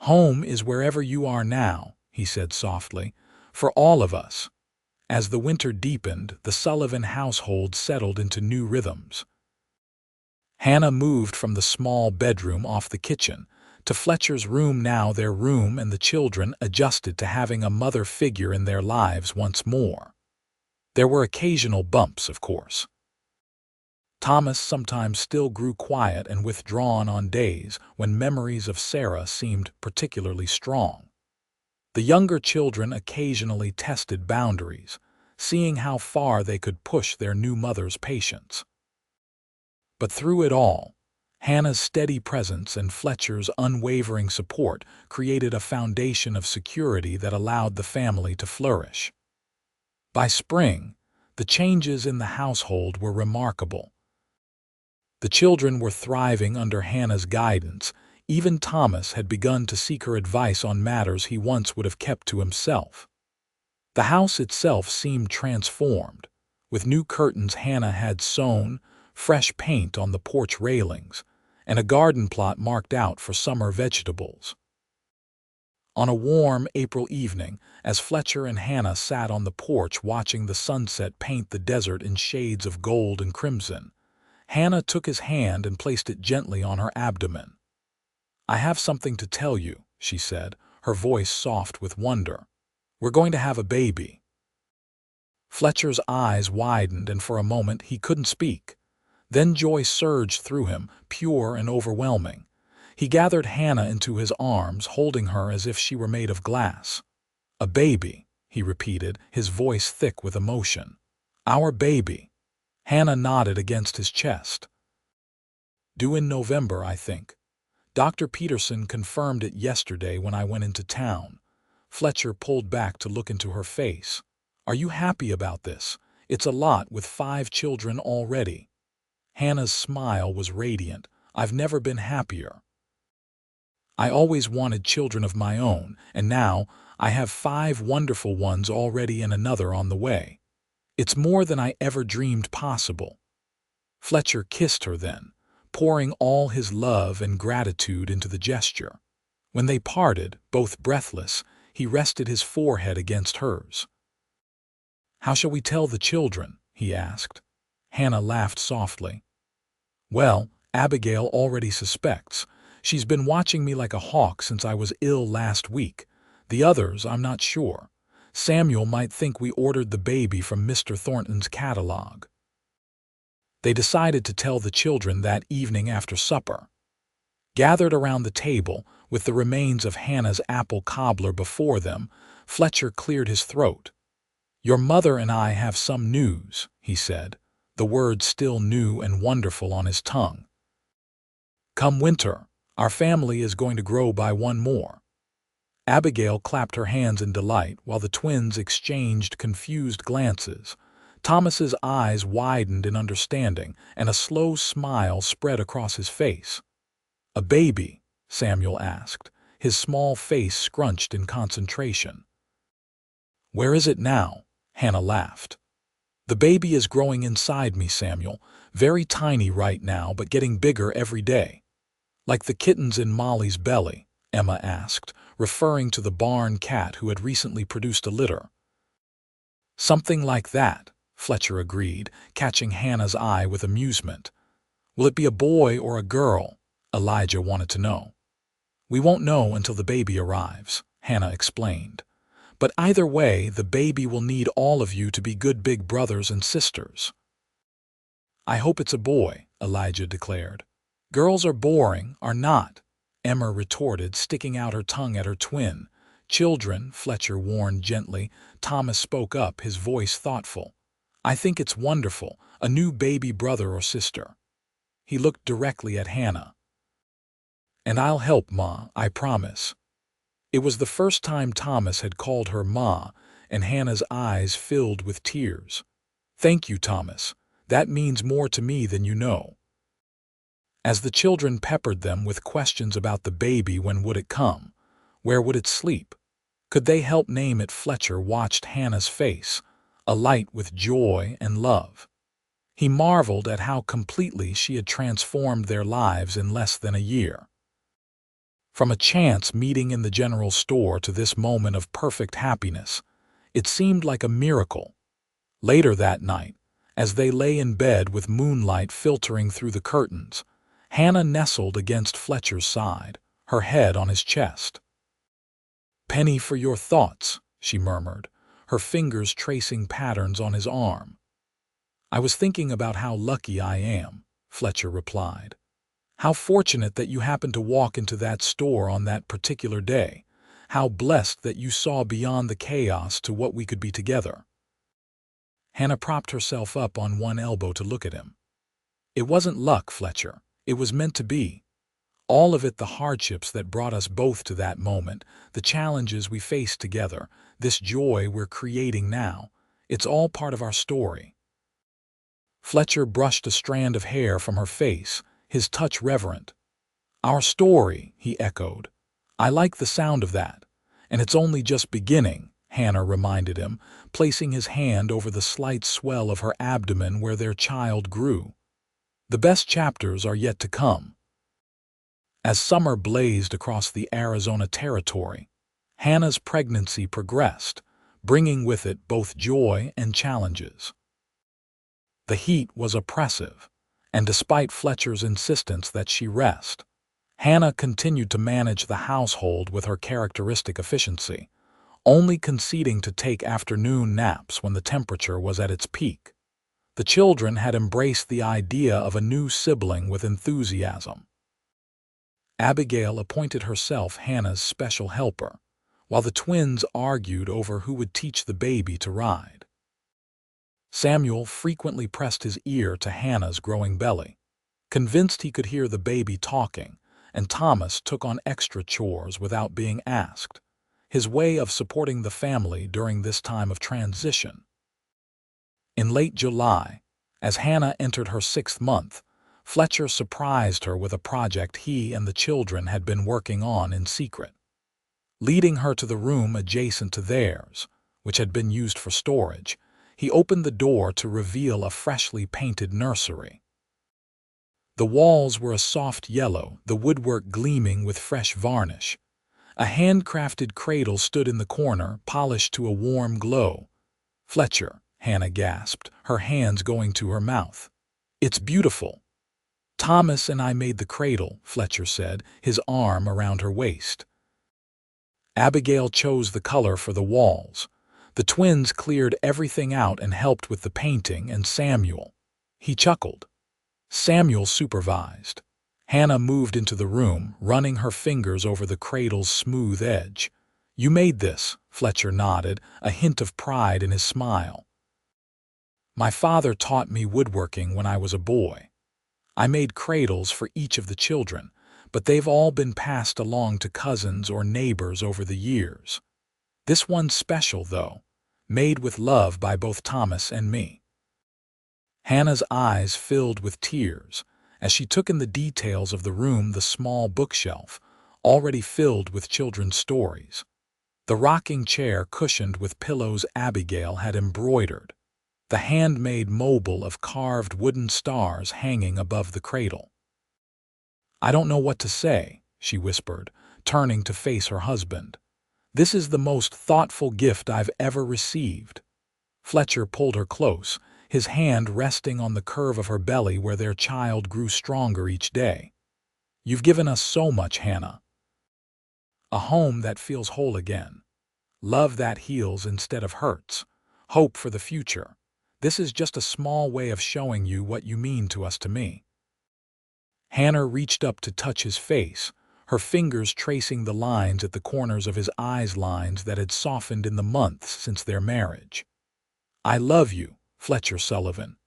"Home is wherever you are now," he said softly, "for all of us." As the winter deepened, the Sullivan household settled into new rhythms. Hannah moved from the small bedroom off the kitchen to Fletcher's room, now their room, and the children adjusted to having a mother figure in their lives once more. There were occasional bumps, of course. Thomas sometimes still grew quiet and withdrawn on days when memories of Sarah seemed particularly strong. The younger children occasionally tested boundaries, seeing how far they could push their new mother's patience. But through it all, Hannah's steady presence and Fletcher's unwavering support created a foundation of security that allowed the family to flourish. By spring, the changes in the household were remarkable. The children were thriving under Hannah's guidance. Even Thomas had begun to seek her advice on matters he once would have kept to himself. The house itself seemed transformed. With new curtains Hannah had sewn, fresh paint on the porch railings, and a garden plot marked out for summer vegetables. On a warm April evening, as Fletcher and Hannah sat on the porch watching the sunset paint the desert in shades of gold and crimson, Hannah took his hand and placed it gently on her abdomen. "I have something to tell you," she said, her voice soft with wonder. "We're going to have a baby." Fletcher's eyes widened, and for a moment he couldn't speak. Then joy surged through him, pure and overwhelming. He gathered Hannah into his arms, holding her as if she were made of glass. "A baby," he repeated, his voice thick with emotion. "Our baby." Hannah nodded against his chest. "Due in November, I think. Dr. Peterson confirmed it yesterday when I went into town." Fletcher pulled back to look into her face. "Are you happy about this? It's a lot with 5 children already." Hannah's smile was radiant. "I've never been happier. I always wanted children of my own, and now I have 5 wonderful ones already and another on the way. It's more than I ever dreamed possible." Fletcher kissed her then, pouring all his love and gratitude into the gesture. When they parted, both breathless, he rested his forehead against hers. "How shall we tell the children?" he asked. Hannah laughed softly. "Well, Abigail already suspects. She's been watching me like a hawk since I was ill last week. The others, I'm not sure. Samuel might think we ordered the baby from Mr. Thornton's catalog." They decided to tell the children that evening after supper. Gathered around the table, with the remains of Hannah's apple cobbler before them, Fletcher cleared his throat. "Your mother and I have some news," he said, the words still new and wonderful on his tongue. "Come winter, our family is going to grow by one more." Abigail clapped her hands in delight while the twins exchanged confused glances. Thomas's eyes widened in understanding, and a slow smile spread across his face. "A baby?" Samuel asked, his small face scrunched in concentration. "Where is it now?" Hannah laughed. The baby is growing inside me, Samuel. Very tiny right now, but getting bigger every day. Like the kittens in Molly's belly, Emma asked, referring to the barn cat who had recently produced a litter. Something like that, Fletcher agreed, catching Hannah's eye with amusement. Will it be a boy or a girl? Elijah wanted to know. We won't know until the baby arrives, Hannah explained. But either way, the baby will need all of you to be good big brothers and sisters. I hope it's a boy, Elijah declared. Girls are boring, are not, Emma retorted, sticking out her tongue at her twin. Children, Fletcher warned gently. Thomas spoke up, his voice thoughtful. I think it's wonderful, a new baby brother or sister. He looked directly at Hannah. And I'll help, Ma, I promise. It was the first time Thomas had called her Ma, and Hannah's eyes filled with tears. Thank you, Thomas. That means more to me than you know. As the children peppered them with questions about the baby, when would it come? Where would it sleep? Could they help name it? Fletcher watched Hannah's face, alight with joy and love. He marveled at how completely she had transformed their lives in less than a year. From a chance meeting in the general store to this moment of perfect happiness, it seemed like a miracle. Later that night, as they lay in bed with moonlight filtering through the curtains, Hannah nestled against Fletcher's side, her head on his chest. Penny for your thoughts, she murmured, her fingers tracing patterns on his arm. I was thinking about how lucky I am, Fletcher replied. How fortunate that you happened to walk into that store on that particular day. How blessed that you saw beyond the chaos to what we could be together. Hannah propped herself up on one elbow to look at him. It wasn't luck, Fletcher. It was meant to be. All of it, the hardships that brought us both to that moment, the challenges we faced together, this joy we're creating now, it's all part of our story. Fletcher brushed a strand of hair from her face, his touch reverent. Our story, he echoed. I like the sound of that. And it's only just beginning, Hannah reminded him, placing his hand over the slight swell of her abdomen where their child grew. The best chapters are yet to come. As summer blazed across the Arizona territory, Hannah's pregnancy progressed, bringing with it both joy and challenges. The heat was oppressive, and despite Fletcher's insistence that she rest, Hannah continued to manage the household with her characteristic efficiency, only conceding to take afternoon naps when the temperature was at its peak. The children had embraced the idea of a new sibling with enthusiasm. Abigail appointed herself Hannah's special helper, while the twins argued over who would teach the baby to ride. Samuel frequently pressed his ear to Hannah's growing belly, convinced he could hear the baby talking, and Thomas took on extra chores without being asked, his way of supporting the family during this time of transition. In late July, as Hannah entered her 6th month, Fletcher surprised her with a project he and the children had been working on in secret. Leading her to the room adjacent to theirs, which had been used for storage, he opened the door to reveal a freshly painted nursery. The walls were a soft yellow, the woodwork gleaming with fresh varnish. A handcrafted cradle stood in the corner, polished to a warm glow. Fletcher, Hannah gasped, her hands going to her mouth. It's beautiful. Thomas and I made the cradle, Fletcher said, his arm around her waist. Abigail chose the color for the walls. The twins cleared everything out and helped with the painting, and Samuel. He chuckled. Samuel supervised. Hannah moved into the room, running her fingers over the cradle's smooth edge. You made this, Fletcher nodded, a hint of pride in his smile. My father taught me woodworking when I was a boy. I made cradles for each of the children, but they've all been passed along to cousins or neighbors over the years. This one's special, though, made with love by both Thomas and me. Hannah's eyes filled with tears as she took in the details of the room, the small bookshelf, already filled with children's stories. The rocking chair cushioned with pillows Abigail had embroidered. the handmade mobile of carved wooden stars hanging above the cradle. "I don't know what to say," she whispered, turning to face her husband. "This is the most thoughtful gift I've ever received." Fletcher pulled her close, his hand resting on the curve of her belly where their child grew stronger each day. "You've given us so much, Hannah. A home that feels whole again. Love that heals instead of hurts. Hope for the future. This is just a small way of showing you what you mean to me." Hannah reached up to touch his face, her fingers tracing the lines at the corners of his eyes, lines that had softened in the months since their marriage. "I love you, Fletcher Sullivan,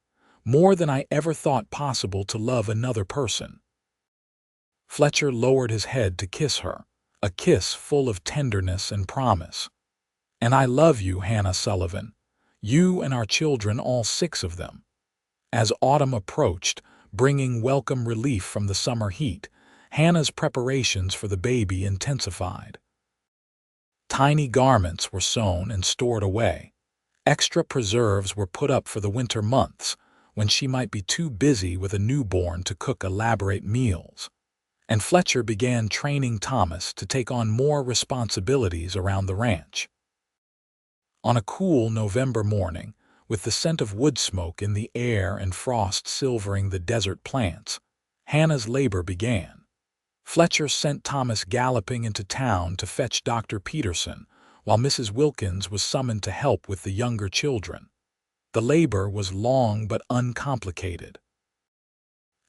more than I ever thought possible to love another person." Fletcher lowered his head to kiss her, a kiss full of tenderness and promise. "And I love you, Hannah Sullivan, you and our children, all 6 of them." As autumn approached, bringing welcome relief from the summer heat, Hannah's preparations for the baby intensified. Tiny garments were sewn and stored away. Extra preserves were put up for the winter months, when she might be too busy with a newborn to cook elaborate meals. And Fletcher began training Thomas to take on more responsibilities around the ranch. On a cool November morning, with the scent of wood smoke in the air and frost silvering the desert plants, Hannah's labor began. Fletcher sent Thomas galloping into town to fetch Dr. Peterson, while Mrs. Wilkins was summoned to help with the younger children. The labor was long but uncomplicated.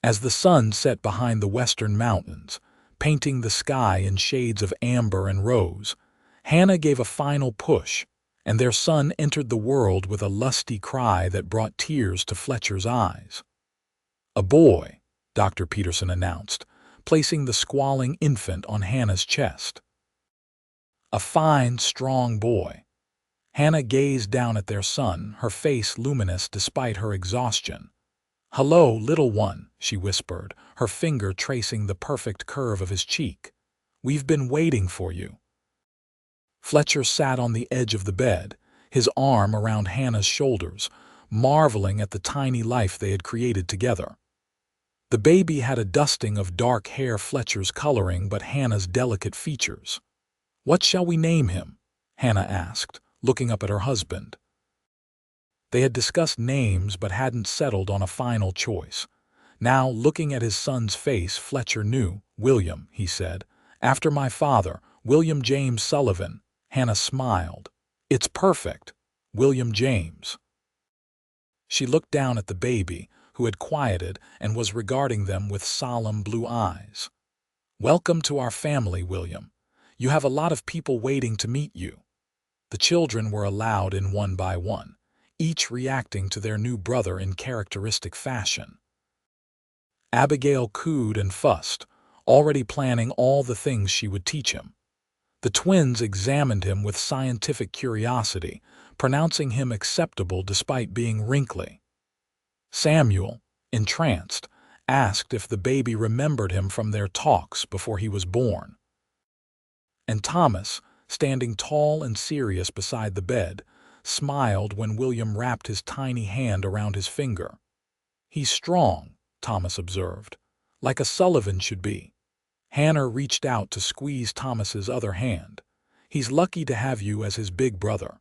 As the sun set behind the western mountains, painting the sky in shades of amber and rose, Hannah gave a final push, and their son entered the world with a lusty cry that brought tears to Fletcher's eyes. "A boy," Dr. Peterson announced, placing the squalling infant on Hannah's chest. "A fine, strong boy." Hannah gazed down at their son, her face luminous despite her exhaustion. "Hello, little one," she whispered, her finger tracing the perfect curve of his cheek. "We've been waiting for you." Fletcher sat on the edge of the bed, his arm around Hannah's shoulders, marveling at the tiny life they had created together. The baby had a dusting of dark hair, Fletcher's coloring but Hannah's delicate features. "What shall we name him?" Hannah asked, looking up at her husband. They had discussed names but hadn't settled on a final choice. Now, looking at his son's face, Fletcher knew. "William," he said. "After my father, William James Sullivan." Hannah smiled. "It's perfect. William James." She looked down at the baby, who had quieted and was regarding them with solemn blue eyes. "Welcome to our family, William. You have a lot of people waiting to meet you." The children were allowed in one by one, each reacting to their new brother in characteristic fashion. Abigail cooed and fussed, already planning all the things she would teach him. The twins examined him with scientific curiosity, pronouncing him acceptable despite being wrinkly. Samuel, entranced, asked if the baby remembered him from their talks before he was born. And Thomas, standing tall and serious beside the bed, smiled when William wrapped his tiny hand around his finger. "He's strong," Thomas observed, "like a Sullivan should be." Hannah reached out to squeeze Thomas's other hand. "He's lucky to have you as his big brother.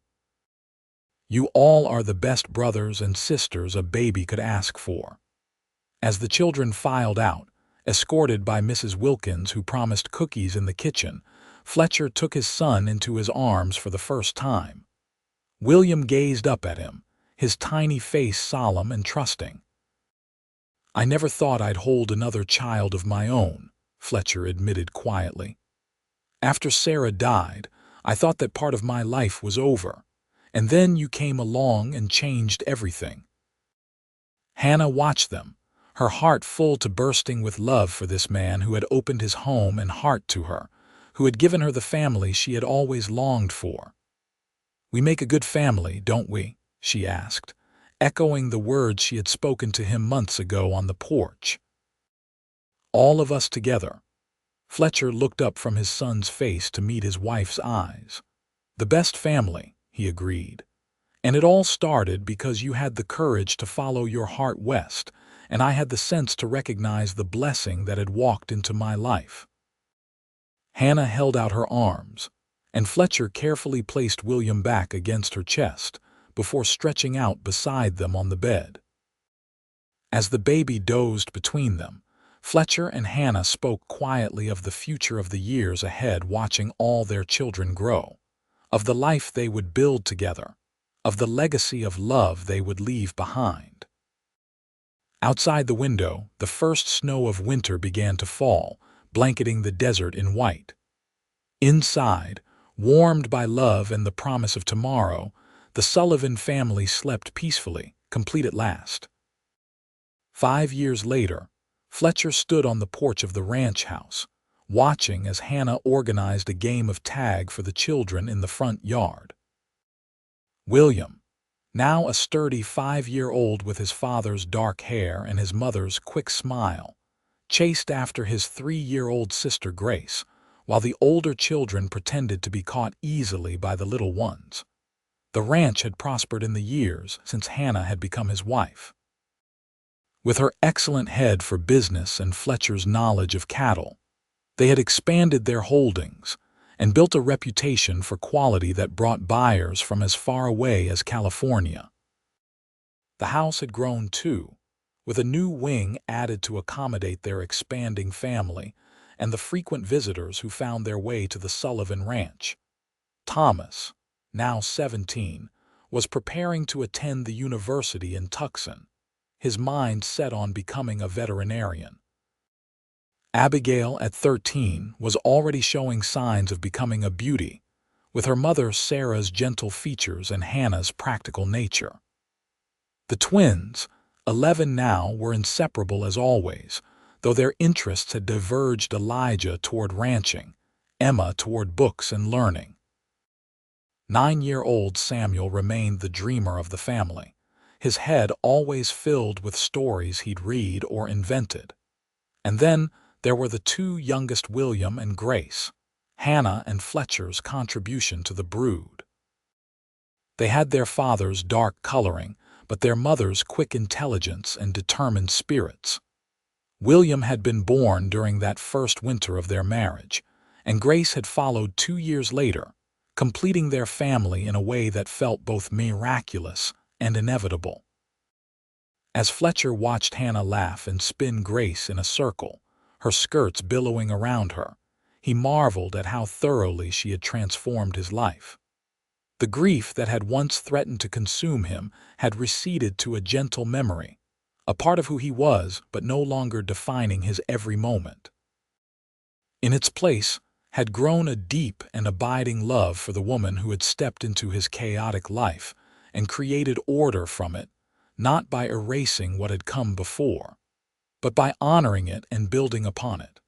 You all are the best brothers and sisters a baby could ask for." As the children filed out, escorted by Mrs. Wilkins, who promised cookies in the kitchen, Fletcher took his son into his arms for the first time. William gazed up at him, his tiny face solemn and trusting. "I never thought I'd hold another child of my own," Fletcher admitted quietly. "After Sarah died, I thought that part of my life was over, and then you came along and changed everything." Hannah watched them, her heart full to bursting with love for this man who had opened his home and heart to her, who had given her the family she had always longed for. "We make a good family, don't we?" she asked, echoing the words she had spoken to him months ago on the porch. "All of us together." Fletcher looked up from his son's face to meet his wife's eyes. "The best family," he agreed. And it all started because you had the courage to follow your heart west, and I had the sense to recognize the blessing that had walked into my life." Hannah held out her arms, and Fletcher carefully placed William back against her chest before stretching out beside them on the bed. As the baby dozed between them, Fletcher and Hannah spoke quietly of the future, of the years ahead, watching all their children grow, of the life they would build together, of the legacy of love they would leave behind. Outside the window, the first snow of winter began to fall, blanketing the desert in white. Inside, warmed by love and the promise of tomorrow, the Sullivan family slept peacefully, complete at last. 5 years later, Fletcher stood on the porch of the ranch house, watching as Hannah organized a game of tag for the children in the front yard. William, now a sturdy 5-year-old with his father's dark hair and his mother's quick smile, chased after his 3-year-old sister Grace, while the older children pretended to be caught easily by the little ones. The ranch had prospered in the years since Hannah had become his wife. With her excellent head for business and Fletcher's knowledge of cattle, they had expanded their holdings and built a reputation for quality that brought buyers from as far away as California. The house had grown too, with a new wing added to accommodate their expanding family and the frequent visitors who found their way to the Sullivan Ranch. Thomas, now 17, was preparing to attend the university in Tucson, his mind set on becoming a veterinarian. Abigail, at 13, was already showing signs of becoming a beauty, with her mother Sarah's gentle features and Hannah's practical nature. The twins, 11 now, were inseparable as always, though their interests had diverged. Elijah toward ranching, Emma toward books and learning. 9-year-old Samuel remained the dreamer of the family, his head always filled with stories he'd read or invented. And then there were the 2 youngest, William and Grace, Hannah and Fletcher's contribution to the brood. They had their father's dark coloring, but their mother's quick intelligence and determined spirits. William had been born during that first winter of their marriage, and Grace had followed 2 years later, completing their family in a way that felt both miraculous and inevitable. As Fletcher watched Hannah laugh and spin Grace in a circle, her skirts billowing around her, he marveled at how thoroughly she had transformed his life. The grief that had once threatened to consume him had receded to a gentle memory, a part of who he was, but no longer defining his every moment. In its place had grown a deep and abiding love for the woman who had stepped into his chaotic life and created order from it, not by erasing what had come before, but by honoring it and building upon it.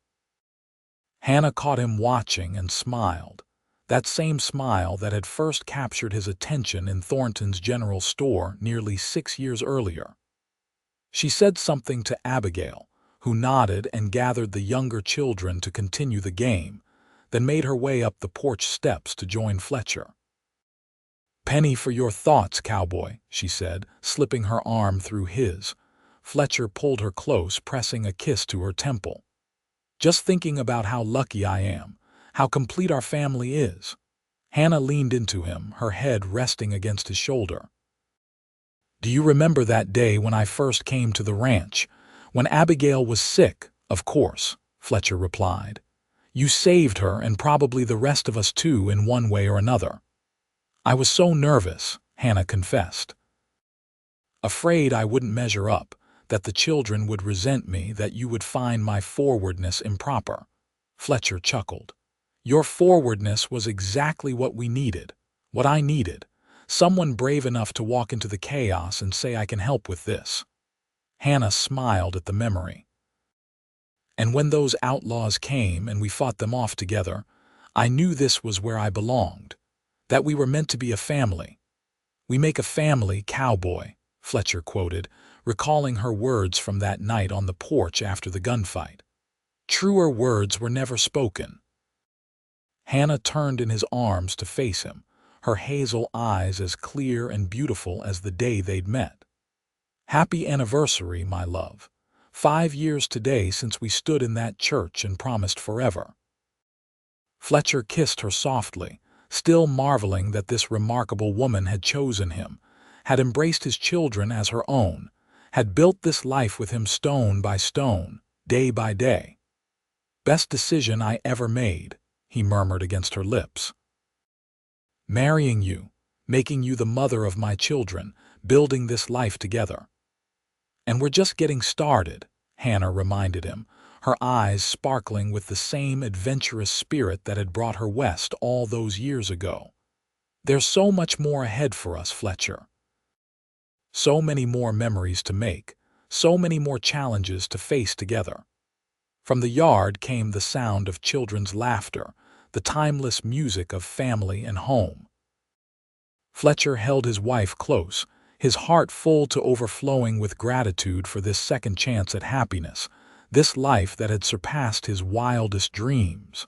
Hannah caught him watching and smiled, that same smile that had first captured his attention in Thornton's general store nearly 6 years earlier. She said something to Abigail, who nodded and gathered the younger children to continue the game, then made her way up the porch steps to join Fletcher. "Penny for your thoughts, Cowboy," she said, slipping her arm through his. Fletcher pulled her close, pressing a kiss to her temple. "Just thinking about how lucky I am, how complete our family is." Hannah leaned into him, her head resting against his shoulder. "Do you remember that day when I first came to the ranch? When Abigail was sick?" "Of course," Fletcher replied. "You saved her and probably the rest of us too in one way or another." "I was so nervous," Hannah confessed. "Afraid I wouldn't measure up, that the children would resent me, that you would find my forwardness improper." Fletcher chuckled. "Your forwardness was exactly what we needed, what I needed. Someone brave enough to walk into the chaos and say, 'I can help with this.'" Hannah smiled at the memory. "And when those outlaws came and we fought them off together, I knew this was where I belonged, that we were meant to be a family." "We make a family, Cowboy," Fletcher quoted, recalling her words from that night on the porch after the gunfight. Truer words were never spoken. Hannah turned in his arms to face him, her hazel eyes as clear and beautiful as the day they'd met. "Happy anniversary, my love. 5 years today since we stood in that church and promised forever." Fletcher kissed her softly, still marveling that this remarkable woman had chosen him, had embraced his children as her own, had built this life with him stone by stone, day by day. "Best decision I ever made," he murmured against her lips. "Marrying you, making you the mother of my children, building this life together." "And we're just getting started," Hannah reminded him, her eyes sparkling with the same adventurous spirit that had brought her west all those years ago. "There's so much more ahead for us, Fletcher. So many more memories to make, so many more challenges to face together." From the yard came the sound of children's laughter, the timeless music of family and home. Fletcher held his wife close, his heart full to overflowing with gratitude for this second chance at happiness, this life that had surpassed his wildest dreams.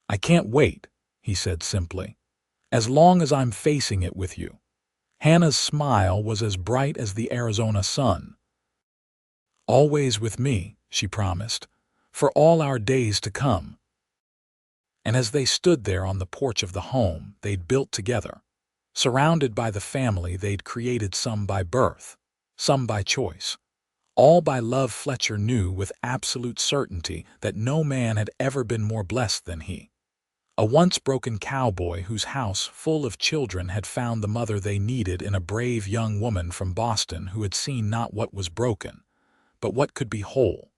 "I can't wait," he said simply, "as long as I'm facing it with you." Hannah's smile was as bright as the Arizona sun. "Always with me," she promised, "for all our days to come." And as they stood there on the porch of the home they'd built together, surrounded by the family they'd created, some by birth, some by choice, all by love, Fletcher knew with absolute certainty that no man had ever been more blessed than he. A once-broken cowboy whose house full of children had found the mother they needed in a brave young woman from Boston who had seen not what was broken, but what could be whole.